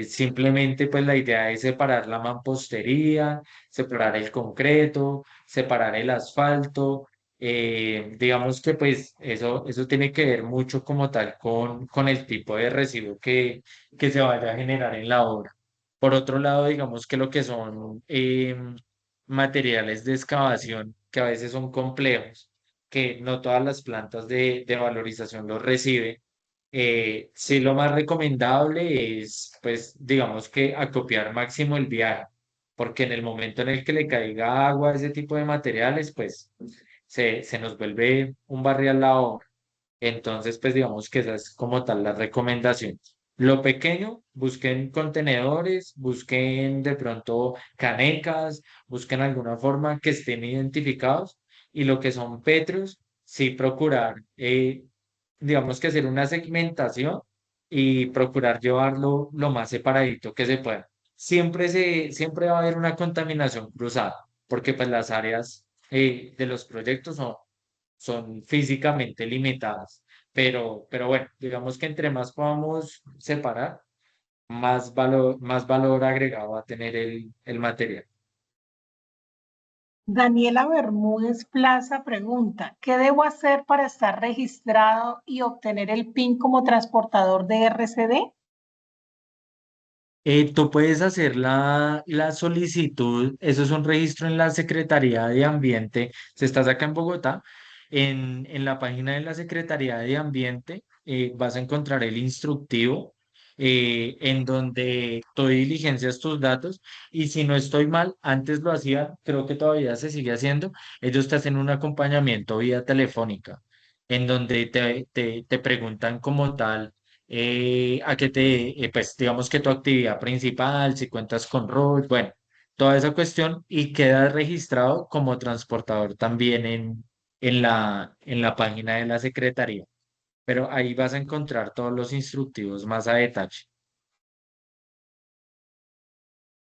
Simplemente pues la idea es separar la mampostería, separar el concreto, separar el asfalto. Digamos que pues eso tiene que ver mucho como tal con el tipo de residuo que se vaya a generar en la obra. Por otro lado, digamos que lo que son materiales de excavación, que a veces son complejos, que no todas las plantas de valorización los reciben, sí lo más recomendable es, pues, digamos que acopiar máximo el viaje, porque en el momento en el que le caiga agua a ese tipo de materiales, pues, se nos vuelve un barril la obra. Entonces, pues digamos que esa es como tal la recomendación. Lo pequeño, busquen contenedores, busquen de pronto canecas, busquen alguna forma que estén identificados y lo que son petros, sí procurar, digamos que hacer una segmentación y procurar llevarlo lo más separadito que se pueda. Siempre va a haber una contaminación cruzada, porque pues las áreas de los proyectos son físicamente limitadas. Pero bueno, digamos que entre más podamos separar, más valor agregado va a tener el material. Daniela Bermúdez Plaza pregunta, ¿qué debo hacer para estar registrado y obtener el PIN como transportador de RCD? Tú puedes hacer la solicitud, eso es un registro en la Secretaría de Ambiente, si estás acá en Bogotá, en la página de la Secretaría de Ambiente vas a encontrar el instructivo en donde tú diligencias tus datos y si no estoy mal, antes lo hacía, creo que todavía se sigue haciendo, ellos te hacen un acompañamiento vía telefónica en donde te preguntan como tal pues digamos que tu actividad principal, si cuentas con ROI, bueno, toda esa cuestión y queda registrado como transportador también en la página de la Secretaría. Pero ahí vas a encontrar todos los instructivos más a detalle.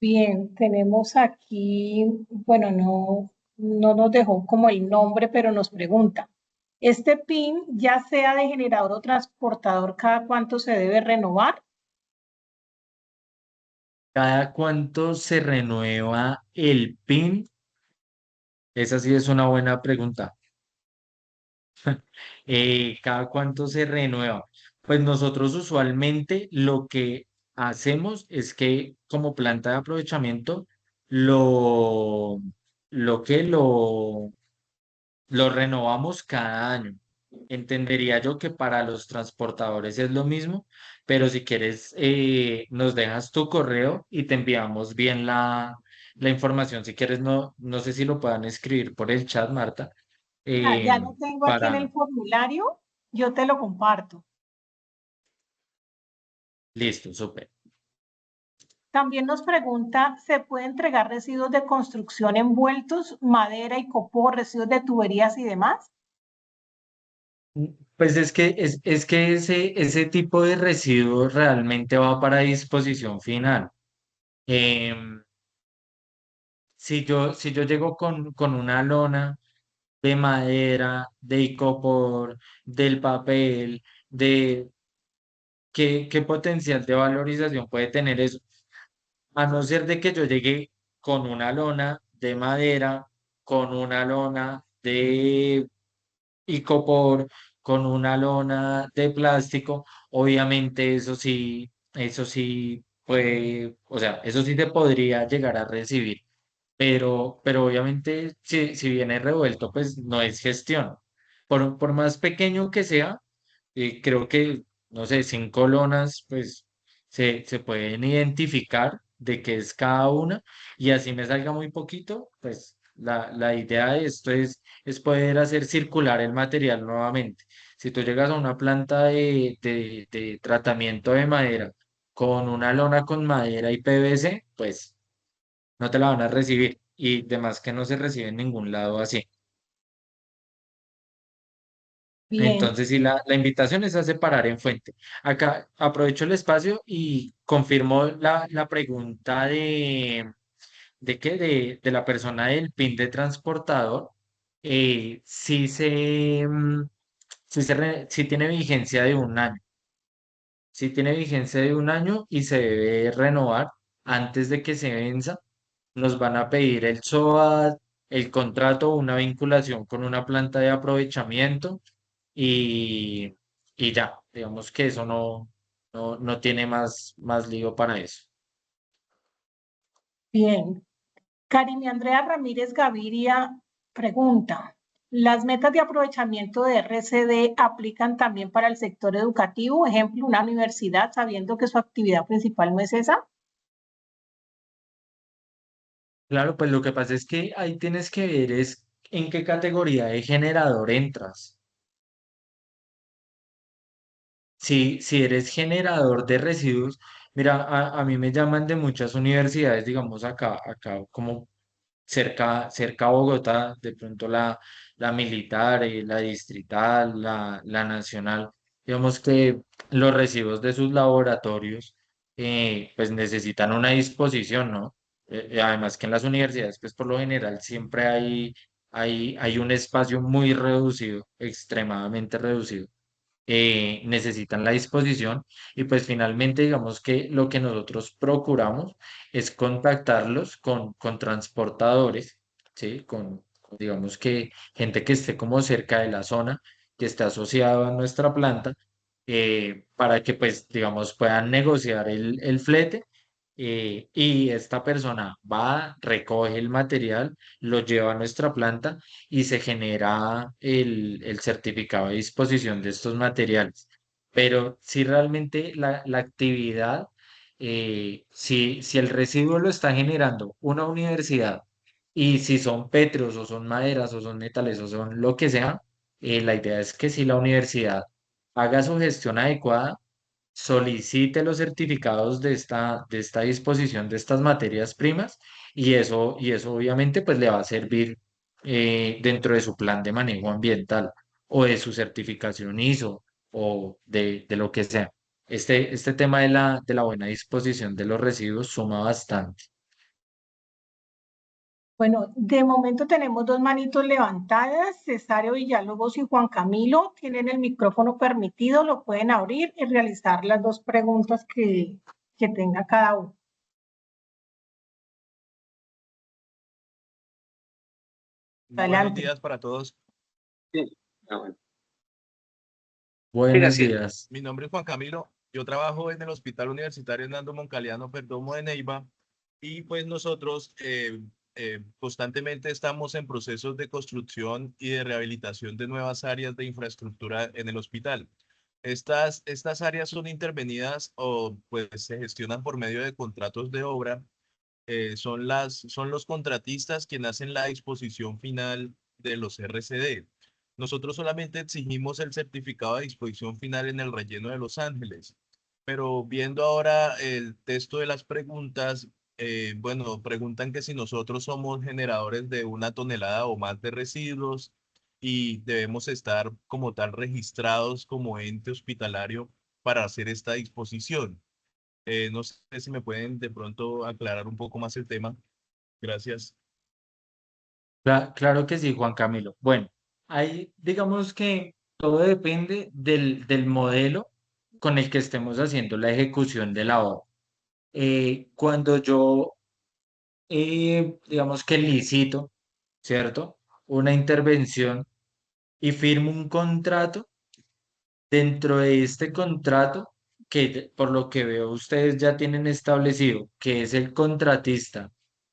Bien, tenemos aquí, bueno, no nos dejó como el nombre, pero nos pregunta, ¿este PIN, ya sea de generador o transportador, cada cuánto se debe renovar? ¿Cada cuánto se renueva el PIN? Esa sí es una buena pregunta. ¿Cada cuánto se renueva? Pues nosotros usualmente lo que hacemos es que como planta de aprovechamiento lo, lo que lo renovamos cada año. Entendería yo que para los transportadores es lo mismo, pero si quieres nos dejas tu correo y te enviamos bien la información. Si quieres, no sé si lo puedan escribir por el chat, Marta. Ya eh, lo tengo aquí en para el formulario, yo te lo comparto. Listo, súper. También nos pregunta, ¿se puede entregar residuos de construcción envueltos, madera y copor, residuos de tuberías y demás? Pues es que ese tipo de residuo realmente va para disposición final. Em, si yo llego con una lona de madera, de icopor, del papel, de qué potencial de valorización puede tener eso, a no ser de que yo llegue con una lona de madera, con una lona de icopor, con una lona de plástico, obviamente eso sí puede, o sea, eso sí se podría llegar a recibir, pero obviamente si viene revuelto, pues no es gestión. Por más pequeño que sea, creo que, no sé, 5 lonas, pues se pueden identificar de qué es cada una y así me salga muy poquito, pues la idea de esto es poder hacer circular el material nuevamente. Si tú llegas a una planta de tratamiento de madera con una lona con madera y PVC, pues no te la van a recibir y demás que no se recibe en ningún lado así. Bien, Entonces, sí, la invitación es a separar en fuente. Acá aprovecho el espacio y confirmo la pregunta ¿de qué? De la persona del PIN de transportador. Si si tiene vigencia de un año. Si tiene vigencia de un año y se debe renovar antes de que se venza, nos van a pedir el SOAT, el contrato, una vinculación con una planta de aprovechamiento y, y ya, digamos que eso no tiene más lío para eso. bien. Karime Andrea Ramírez Gaviria pregunta, ¿las metas de aprovechamiento de RCD aplican también para el sector educativo? Ejemplo, una universidad, sabiendo que su actividad principal no es esa. Claro, pues lo que pasa es que ahí tienes que ver es en qué categoría de generador entras. Si eres generador de residuos, mira, a mí me llaman de muchas universidades, digamos acá como cerca a Bogotá, de pronto la militar, la distrital, la nacional, digamos que los residuos de sus laboratorios pues necesitan una disposición, ¿no? Además que en las universidades pues por lo general siempre hay un espacio muy reducido, extremadamente reducido, necesitan la disposición y pues finalmente digamos que lo que nosotros procuramos es contactarlos con transportadores, ¿sí? Digamos que gente que esté como cerca de la zona, que esté asociado a nuestra planta, para que pues digamos puedan negociar el flete. Y esta persona va, recoge el material, lo lleva a nuestra planta y se genera el certificado de disposición de estos materiales. Pero si realmente la actividad, si el residuo lo está generando una universidad y si son petros o son maderas o son metales o son lo que sea, la idea es que si la universidad haga su gestión adecuada, solicite los certificados de esta disposición de estas materias primas y eso obviamente pues le va a servir dentro de su plan de manejo ambiental o de su certificación ISO o de lo que sea. Este tema de la buena disposición de los residuos suma bastante. Bueno, de momento tenemos dos manitos levantadas, Cesario Villalobos y Juan Camilo. Tienen el micrófono permitido, lo pueden abrir y realizar las dos preguntas que tenga cada uno. Buenos Adelante. días para todos. Sí. Ah, bueno. Siga Buenos así. días. Mi nombre es Juan Camilo. Yo trabajo en el Hospital Universitario Hernando Moncaliano Perdomo de Neiva y pues nosotros constantemente estamos en procesos de construcción y de rehabilitación de nuevas áreas de infraestructura en el hospital. Estas áreas son intervenidas o pues se gestionan por medio de contratos de obra. Son los contratistas quienes hacen la disposición final de los RCD. Nosotros solamente exigimos el certificado de disposición final en el relleno de Los Ángeles. Pero viendo ahora el texto de las preguntas, bueno, preguntan que si nosotros somos generadores de 1 tonelada o más de residuos y debemos estar como tal registrados como ente hospitalario para hacer esta disposición. No sé si me pueden de pronto aclarar un poco más el tema. Gracias. Claro que sí, Juan Camilo. Bueno, ahí digamos que todo depende del modelo con el que estemos haciendo la ejecución de la obra. Cuando yo, digamos que licito, ¿cierto? Una intervención y firmo un contrato. Dentro de este contrato, por lo que veo ustedes ya tienen establecido que es el contratista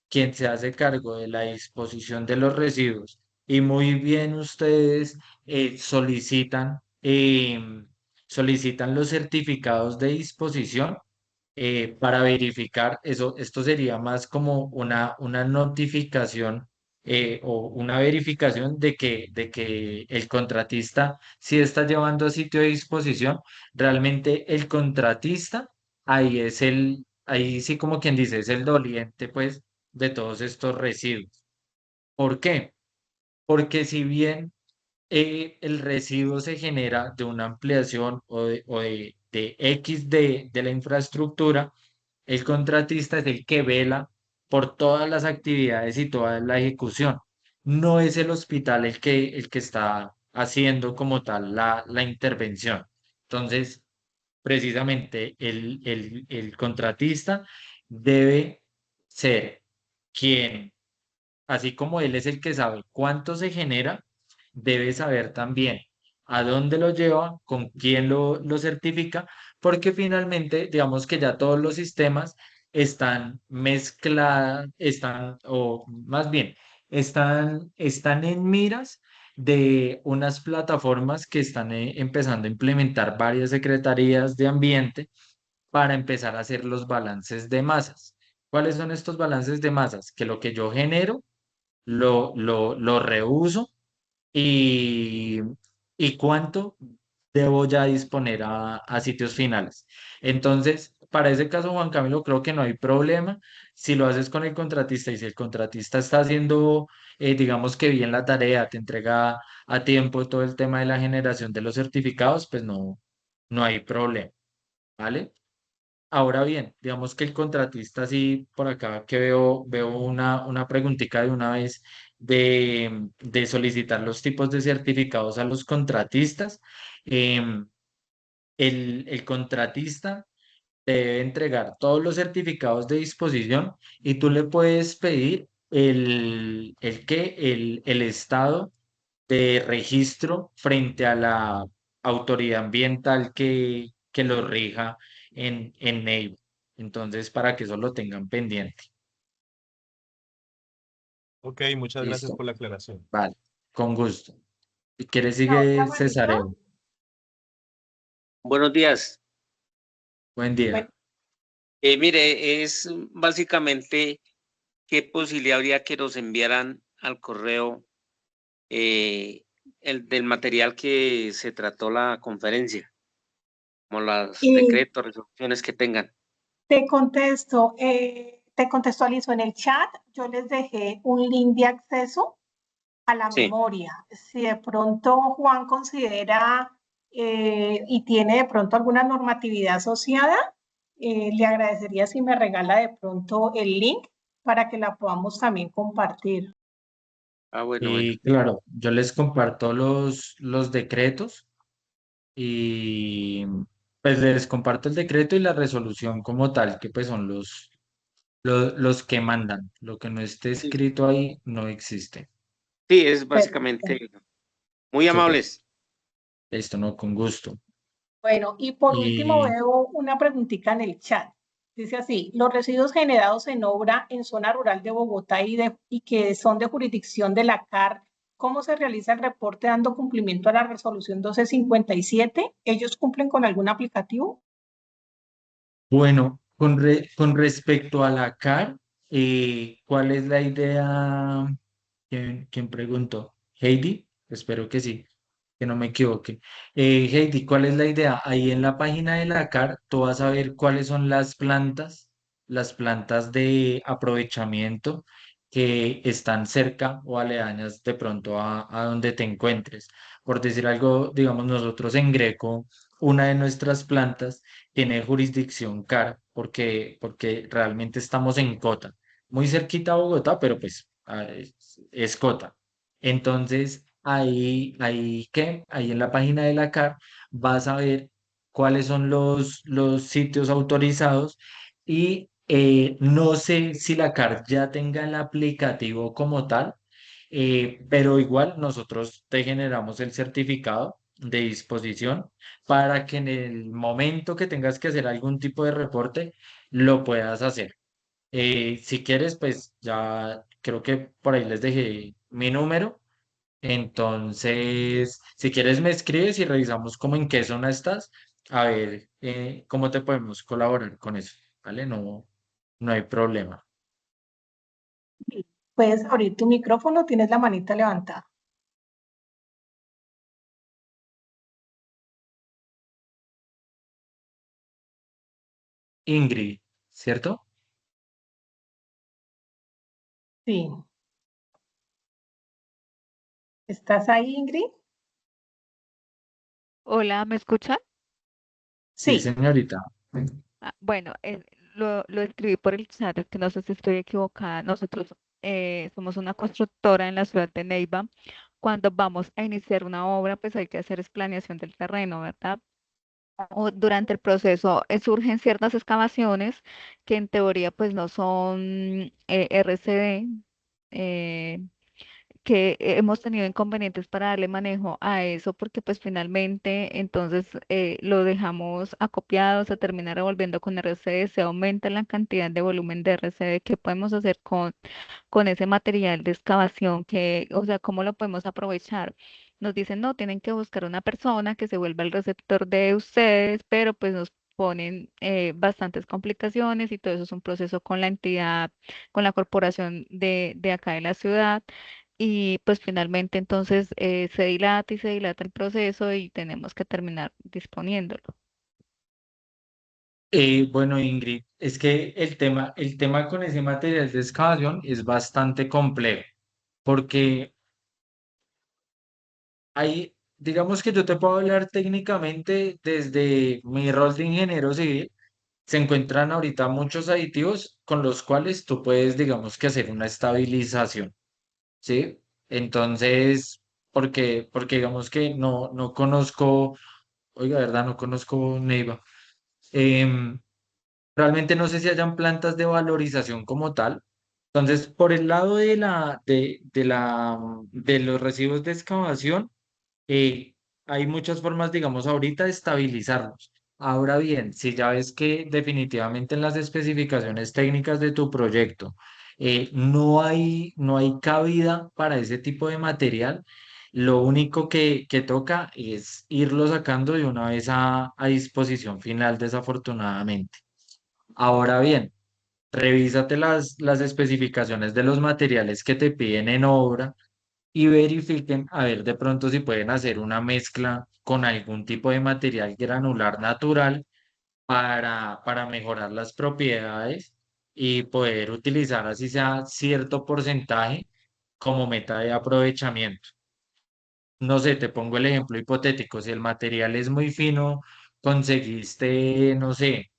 quien se hace cargo de la disposición de los residuos y muy bien ustedes solicitan los certificados de disposición para verificar eso. Esto sería más como una notificación o una verificación de que el contratista sí está llevando a sitio de disposición. Realmente el contratista, ahí sí como quien dice, es el doliente pues de todos estos residuos. ¿Por qué? Porque si bien el residuo se genera de una ampliación o de X de la infraestructura, el contratista es el que vela por todas las actividades y toda la ejecución. No es el hospital el que está haciendo como tal la intervención. Entonces, precisamente el contratista debe ser quien, así como él es el que sabe cuánto se genera, debe saber también a dónde lo lleva, con quién lo certifica, porque finalmente, digamos que ya todos los sistemas están mezclados, o más bien, están en miras de unas plataformas que están empezando a implementar varias secretarías de ambiente para empezar a hacer los balances de masas. ¿Cuáles son estos balances de masas? Que lo que yo genero lo reuso y, y cuánto debo ya disponer a sitios finales. Entonces, para ese caso, Juan Camilo, creo que no hay problema si lo haces con el contratista y si el contratista está haciendo, digamos que bien la tarea, te entrega a tiempo todo el tema de la generación de los certificados, pues no hay problema, ¿vale? Ahora bien, digamos que el contratista, sí, por acá que veo una preguntita de una vez de solicitar los tipos de certificados a los contratistas. Em, el contratista te debe entregar todos los certificados de disposición y tú le puedes pedir el estado de registro frente a la autoridad ambiental que lo rija en Neiva. Entonces, para que eso lo tengan pendiente. Ok, muchas gracias ¿Listo? por la aclaración. Vale, con gusto. Si quieres, La otra sigue manera, Cesareo. Buenos días. Buen bueno, día. Mire, es básicamente qué posibilidad habría que nos enviaran al correo eh, el del material que se trató la conferencia, como los y decretos, resoluciones que tengan. te contextualizo en el chat, yo les dejé un link de acceso a la Sí. memoria. Si de pronto Juan considera y tiene de pronto alguna normatividad asociada, le agradecería si me regala de pronto el link para que la podamos también compartir. Ah, bueno, bueno. Y claro, yo les comparto los decretos y pues les comparto el decreto y la resolución como tal, que pues son los que mandan. Lo que no esté Sí, escrito ahí no existe. sí, es Perfecto. básicamente muy Súper. amables. Esto no, con gusto. Bueno, y por último Y veo una preguntita en el chat. Dice así, los residuos generados en obra en zona rural de Bogotá y que son de jurisdicción de la CAR, ¿cómo se realiza el reporte dando cumplimiento a la resolución 1257? ¿Ellos cumplen con algún aplicativo? bueno, con respecto a la CAR, ¿cuál es la idea? ¿Quién preguntó? ¿Heidi? Espero que sí, que no me equivoque. Heidi, ¿cuál es la idea? Ahí en la página de la CAR, tú vas a ver cuáles son las plantas de aprovechamiento que están cerca o aledañas de pronto a donde te encuentres. Por decir algo, digamos, nosotros en Greco, una de nuestras plantas tiene jurisdicción CAR porque realmente estamos en Cota, muy cerquita a Bogotá, pero pues escota. Entonces, ahí en la página de la CAR vas a ver cuáles son los sitios autorizados y no sé si la CAR ya tenga el aplicativo como tal, pero igual nosotros te generamos el certificado de disposición para que en el momento que tengas que hacer algún tipo de reporte, lo puedas hacer. Si quieres, pues ya creo que por ahí les dejé mi número. Entonces, si quieres, me escribes y revisamos cómo en qué zona estás, a ver cómo te podemos colaborar con eso, ¿vale? No, no hay problema. Puedes abrir tu micrófono, tienes la manita levantada. Ingrid, ¿cierto? Sí. ¿Estás ahí, Ingrid? Hola, ¿me escuchan? Sí, Sí. señorita. Bueno, lo escribí por el chat, es que no sé si estoy equivocada. Nosotros somos una constructora en la ciudad de Neiva. Cuando vamos a iniciar una obra, pues hay que hacer es planeación del terreno, ¿verdad? O durante el proceso surgen ciertas excavaciones que en teoría pues no son RCD, que hemos tenido inconvenientes para darle manejo a eso porque pues finalmente entonces lo dejamos acopiado, se termina revolviendo con RCD, se aumenta la cantidad de volumen de RCD que podemos hacer con ese material de excavación que, o sea, ¿cómo lo podemos aprovechar? Nos dicen, no, tienen que buscar una persona que se vuelva el receptor de ustedes, pero pues nos ponen bastantes complicaciones y todo eso es un proceso con la entidad, con la corporación de acá de la ciudad. Y pues finalmente entonces se dilata y se dilata el proceso y tenemos que terminar disponiéndolo. Bueno, Ingrid, es que el tema con ese material de excavación es bastante complejo, porque digamos que yo te puedo hablar técnicamente desde mi rol de ingeniero civil. Se encuentran ahorita muchos aditivos con los cuales tú puedes, digamos que hacer una estabilización, ¿sí? Entonces, porque digamos que no conozco, oiga, ¿verdad? No conozco Neiva. Em, Realmente no sé si hayan plantas de valorización como tal. Entonces, por el lado de los residuos de excavación, eh, hay muchas formas, digamos, ahorita de estabilizarlos. Ahora bien, si ya ves que definitivamente en las especificaciones técnicas de tu proyecto no hay cabida para ese tipo de material, lo único que toca es irlo sacando de una vez a disposición final, desafortunadamente. Ahora bien, revísate las especificaciones de los materiales que te piden en obra y verifiquen a ver de pronto si pueden hacer una mezcla con algún tipo de material granular natural para mejorar las propiedades y poder utilizar así sea cierto porcentaje como meta de aprovechamiento. No sé, te pongo el ejemplo hipotético, si el material es muy fino, conseguiste, no sé,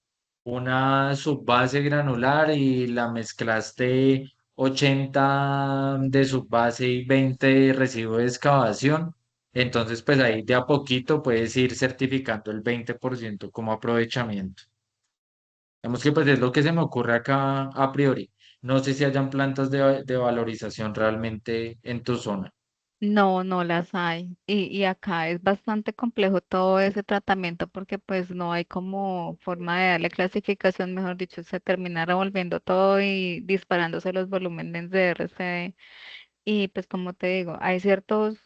una subbase granular y la mezclaste 80 de subbase y 20 de residuo de excavación. Entonces, pues ahí de a poquito puedes ir certificando el 20% como aprovechamiento. Digamos que pues es lo que se me ocurre acá a priori. No sé si hayan plantas de valorización realmente en tu zona. No, no las hay. Y acá es bastante complejo todo ese tratamiento porque pues no hay como forma de darle clasificación, mejor dicho, se termina revolviendo todo y disparándose los volúmenes de RCD. Y pues como te digo, hay ciertos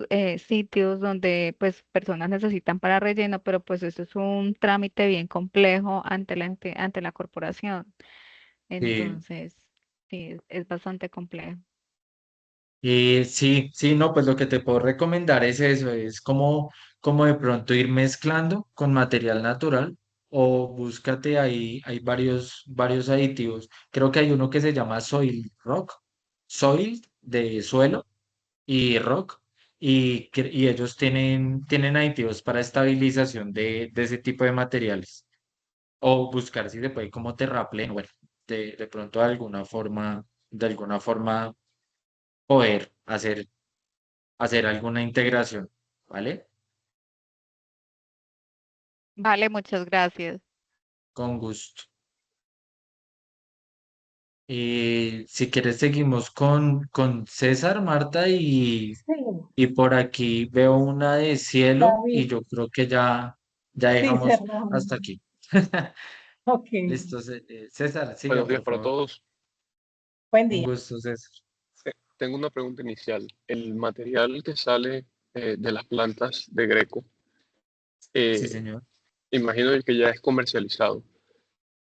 sitios donde pues personas necesitan para relleno, pero pues eso es un trámite bien complejo ante ante la corporación. Sí. Entonces, sí, es bastante complejo. Sí, sí, no, pues lo que te puedo recomendar es eso, es como de pronto ir mezclando con material natural o búscate ahí, hay varios aditivos. Creo que hay uno que se llama Soil Rock, Soil de suelo y Rock, y ellos tienen aditivos para estabilización de ese tipo de materiales. O buscar si se puede como terraplén, bueno, de pronto de alguna forma poder hacer alguna integración, ¿vale? Vale, muchas gracias. Con gusto. Si quieres, seguimos con César, Marta, Sí, y por aquí veo una de cielo y David, yo creo que ya sí, dejamos cerramos. hasta aquí. Ok, Listo, César, siga, Buenos días por para favor. todos. buen Un día. gusto, César. Tengo una pregunta inicial. El material que sale de las plantas de Greco, Sí, eh, señor. imagino que ya es comercializado.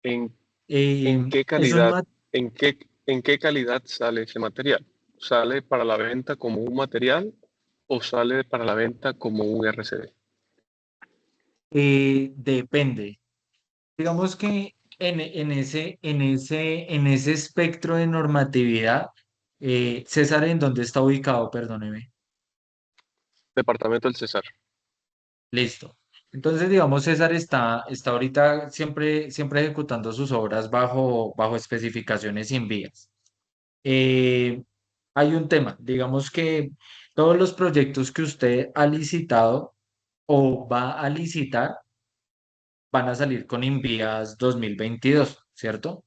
¿En, Eh, en qué es un calidad, en qué calidad sale ese material? ¿Sale para la venta como un material o sale para la venta como un RCD? depende. Digamos que en ese espectro de normatividad, César, ¿en dónde está ubicado? Perdóneme. Departamento del Cesar. Listo. Entonces, digamos, César está ahorita siempre ejecutando sus obras bajo especificaciones sin vías. Eh, Hay un tema, digamos que todos los proyectos que usted ha licitado o va a licitar van a salir con Invías 2022, ¿cierto?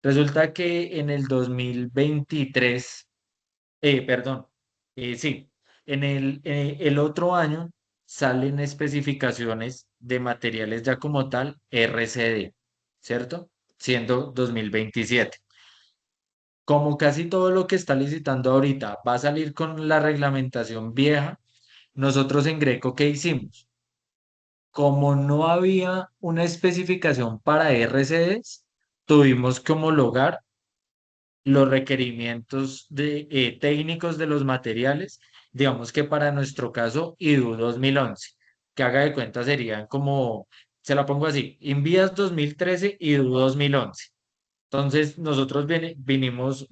Resulta que en el 2023, perdón, sí, el otro año salen especificaciones de materiales ya como tal RCD, ¿cierto? Siendo 2027. Como casi todo lo que está licitando ahorita va a salir con la reglamentación vieja, nosotros en Greco, ¿qué hicimos? Como no había una especificación para RCDs, tuvimos que homologar los requerimientos técnicos de los materiales, digamos que para nuestro caso, IDU 2011, que haga de cuenta serían como, se la pongo así, Invías 2013, IDU 2011. Entonces, nosotros vinimos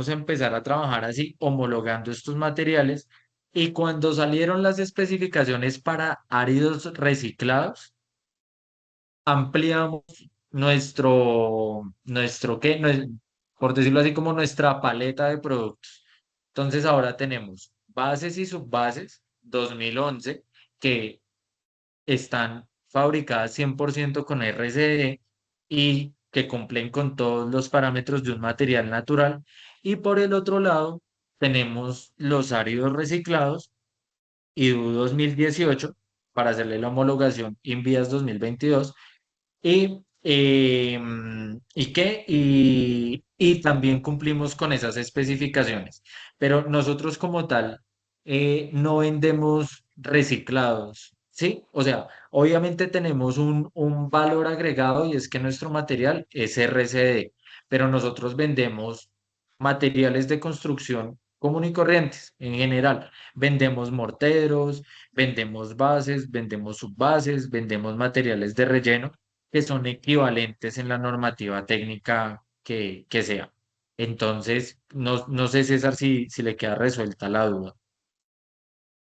a empezar a trabajar así, homologando estos materiales, y cuando salieron las especificaciones para áridos reciclados, ampliamos ¿qué? Por decirlo así, como nuestra paleta de productos. Entonces, ahora tenemos bases y subbases 2011 que están fabricadas 100% con RCD y que cumplen con todos los parámetros de un material natural. Y por el otro lado, tenemos los áridos reciclados IDU 2018 para hacerle la homologación INVIAS 2022. Y también cumplimos con esas especificaciones. Pero nosotros como tal no vendemos reciclados, ¿sí? O sea, obviamente tenemos un valor agregado y es que nuestro material es RCD, pero nosotros vendemos materiales de construcción común y corrientes en general. Vendemos morteros, vendemos bases, vendemos subbases, vendemos materiales de relleno que son equivalentes en la normativa técnica que sea. Entonces, no sé, César, si le queda resuelta la duda.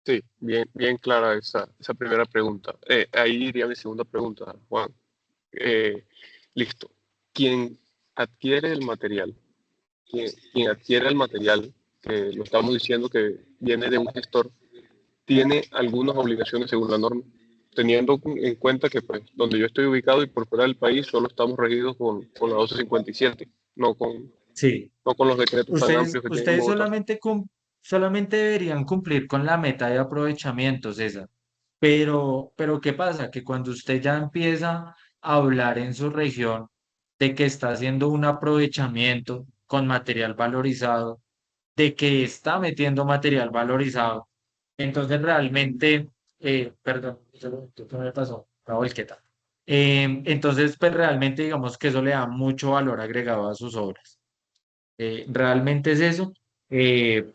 Sí, bien clara esa primera pregunta. Ahí iría mi segunda pregunta, Juan. Eh, Listo. ¿Quién adquiere el material? Quien adquiere el material, que lo estamos diciendo que viene de un gestor, tiene algunas obligaciones según la norma, teniendo en cuenta que pues donde yo estoy ubicado y por fuera del país solo estamos regidos con la 1257, Sí, no con los decretos tan ustedes, amplios que tiene ustedes Bogotá. solamente deberían cumplir con la meta de aprovechamiento, César. Pero ¿qué pasa? Que cuando usted ya empieza a hablar en su región de que está haciendo un aprovechamiento con material valorizado, de que está metiendo material valorizado, entonces realmente, perdón, ¿qué me pasó? Una volqueta. Entonces, pues realmente digamos que eso le da mucho valor agregado a sus obras. Realmente es eso.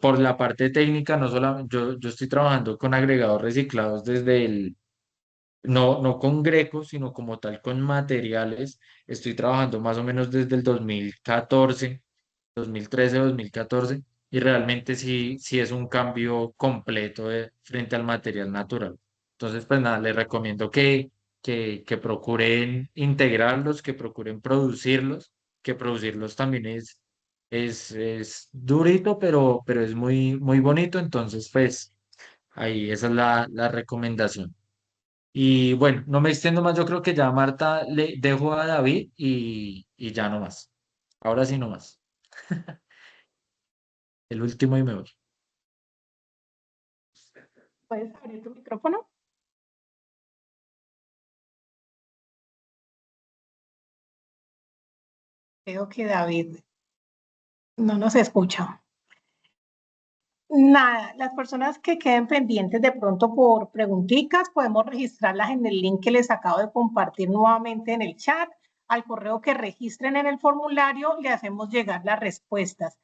Por la parte técnica, no solamente, yo estoy trabajando con agregados reciclados no con Greco, sino como tal con materiales. Estoy trabajando más o menos desde el 2014, 2013, 2014, y realmente sí es un cambio completo frente al material natural. Entonces, pues nada, les recomiendo que procuren integrarlos, que procuren producirlos, que producirlos también es durito, pero es muy bonito, entonces pues ahí esa es la recomendación. Y bueno, no me extiendo más, yo creo que ya Marta le dejo a David y ya no más. Ahora sí no más. El último y me voy. ¿Puedes abrir tu micrófono? Creo que David no nos escucha. Nada, las personas que queden pendientes de pronto por preguntitas, podemos registrarlas en el link que les acabo de compartir nuevamente en el chat. Al correo que registren en el formulario, le hacemos llegar las respuestas.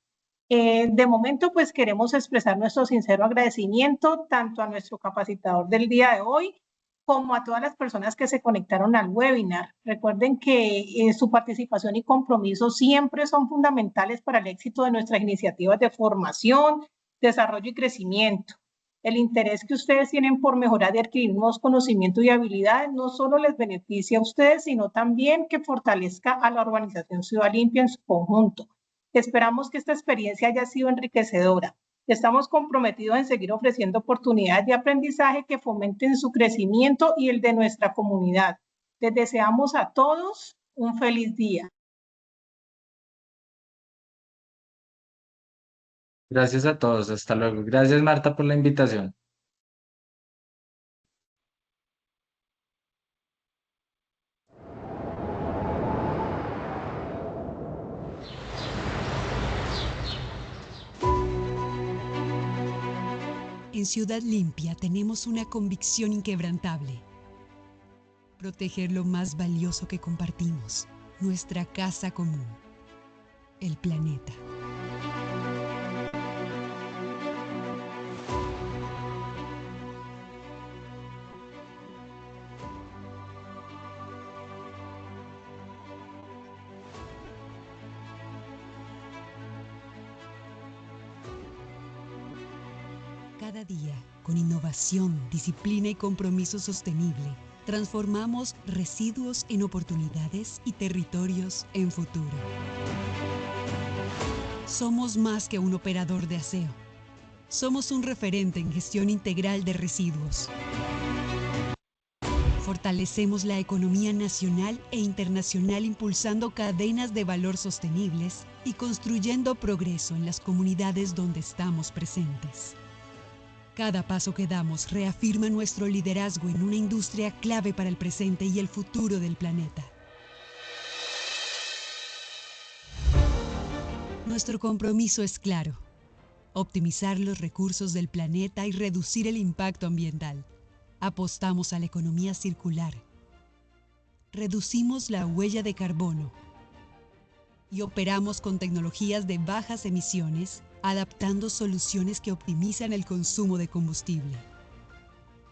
De momento, pues queremos expresar nuestro sincero agradecimiento tanto a nuestro capacitador del día de hoy como a todas las personas que se conectaron al webinar. Recuerden que su participación y compromiso siempre son fundamentales para el éxito de nuestras iniciativas de formación, desarrollo y crecimiento. El interés que ustedes tienen por mejorar y adquirir nuevos conocimientos y habilidades no solo les beneficia a ustedes, sino también que fortalezca a la organización Ciudad Limpia en su conjunto. Esperamos que esta experiencia haya sido enriquecedora. Estamos comprometidos en seguir ofreciendo oportunidades de aprendizaje que fomenten su crecimiento y el de nuestra comunidad. Les deseamos a todos un feliz día. Gracias a todos, hasta luego. Gracias Marta por la invitación. En Ciudad Limpia tenemos una convicción inquebrantable: proteger lo más valioso que compartimos, nuestra casa común, el planeta. Cada día, con innovación, disciplina y compromiso sostenible, transformamos residuos en oportunidades y territorios en futuro. Somos más que un operador de aseo. Somos un referente en gestión integral de residuos. Fortalecemos la economía nacional e internacional impulsando cadenas de valor sostenibles y construyendo progreso en las comunidades donde estamos presentes. Cada paso que damos reafirma nuestro liderazgo en una industria clave para el presente y el futuro del planeta. Nuestro compromiso es claro: optimizar los recursos del planeta y reducir el impacto ambiental. Apostamos a la economía circular. Reducimos la huella de carbono y operamos con tecnologías de bajas emisiones, adaptando soluciones que optimizan el consumo de combustible.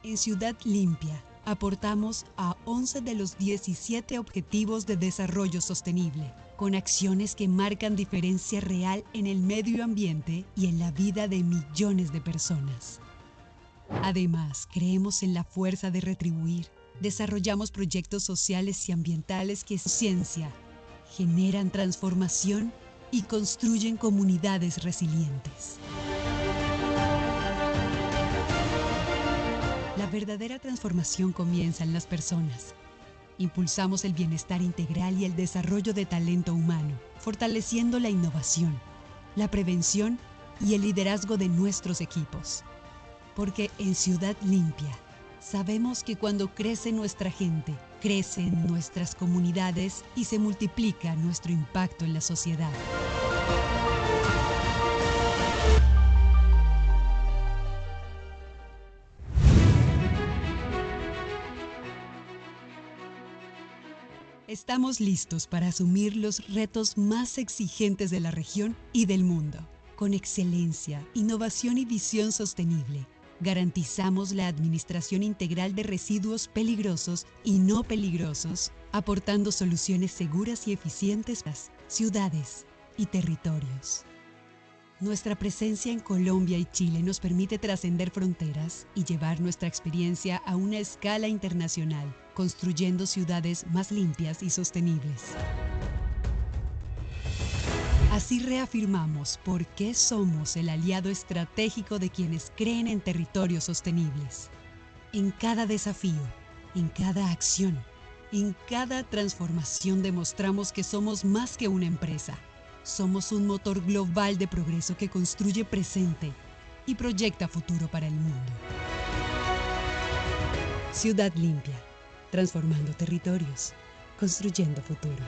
En Ciudad Limpia, aportamos a 11 de los 17 Objetivos de Desarrollo Sostenible, con acciones que marcan diferencia real en el medio ambiente y en la vida de millones de personas. Además, creemos en la fuerza de retribuir. Desarrollamos proyectos sociales y ambientales que ciencia, generan transformación y construyen comunidades resilientes. La verdadera transformación comienza en las personas. Impulsamos el bienestar integral y el desarrollo de talento humano, fortaleciendo la innovación, la prevención y el liderazgo de nuestros equipos. Porque en Ciudad Limpia sabemos que cuando crece nuestra gente, crecen nuestras comunidades y se multiplica nuestro impacto en la sociedad. Estamos listos para asumir los retos más exigentes de la región y del mundo. Con excelencia, innovación y visión sostenible, garantizamos la administración integral de residuos peligrosos y no peligrosos, aportando soluciones seguras y eficientes a las ciudades y territorios. Nuestra presencia en Colombia y Chile nos permite trascender fronteras y llevar nuestra experiencia a una escala internacional, construyendo ciudades más limpias y sostenibles. Así reafirmamos por qué somos el aliado estratégico de quienes creen en territorios sostenibles. En cada desafío, en cada acción, en cada transformación demostramos que somos más que una empresa. Somos un motor global de progreso que construye presente y proyecta futuro para el mundo. Ciudad Limpia, transformando territorios, construyendo futuro.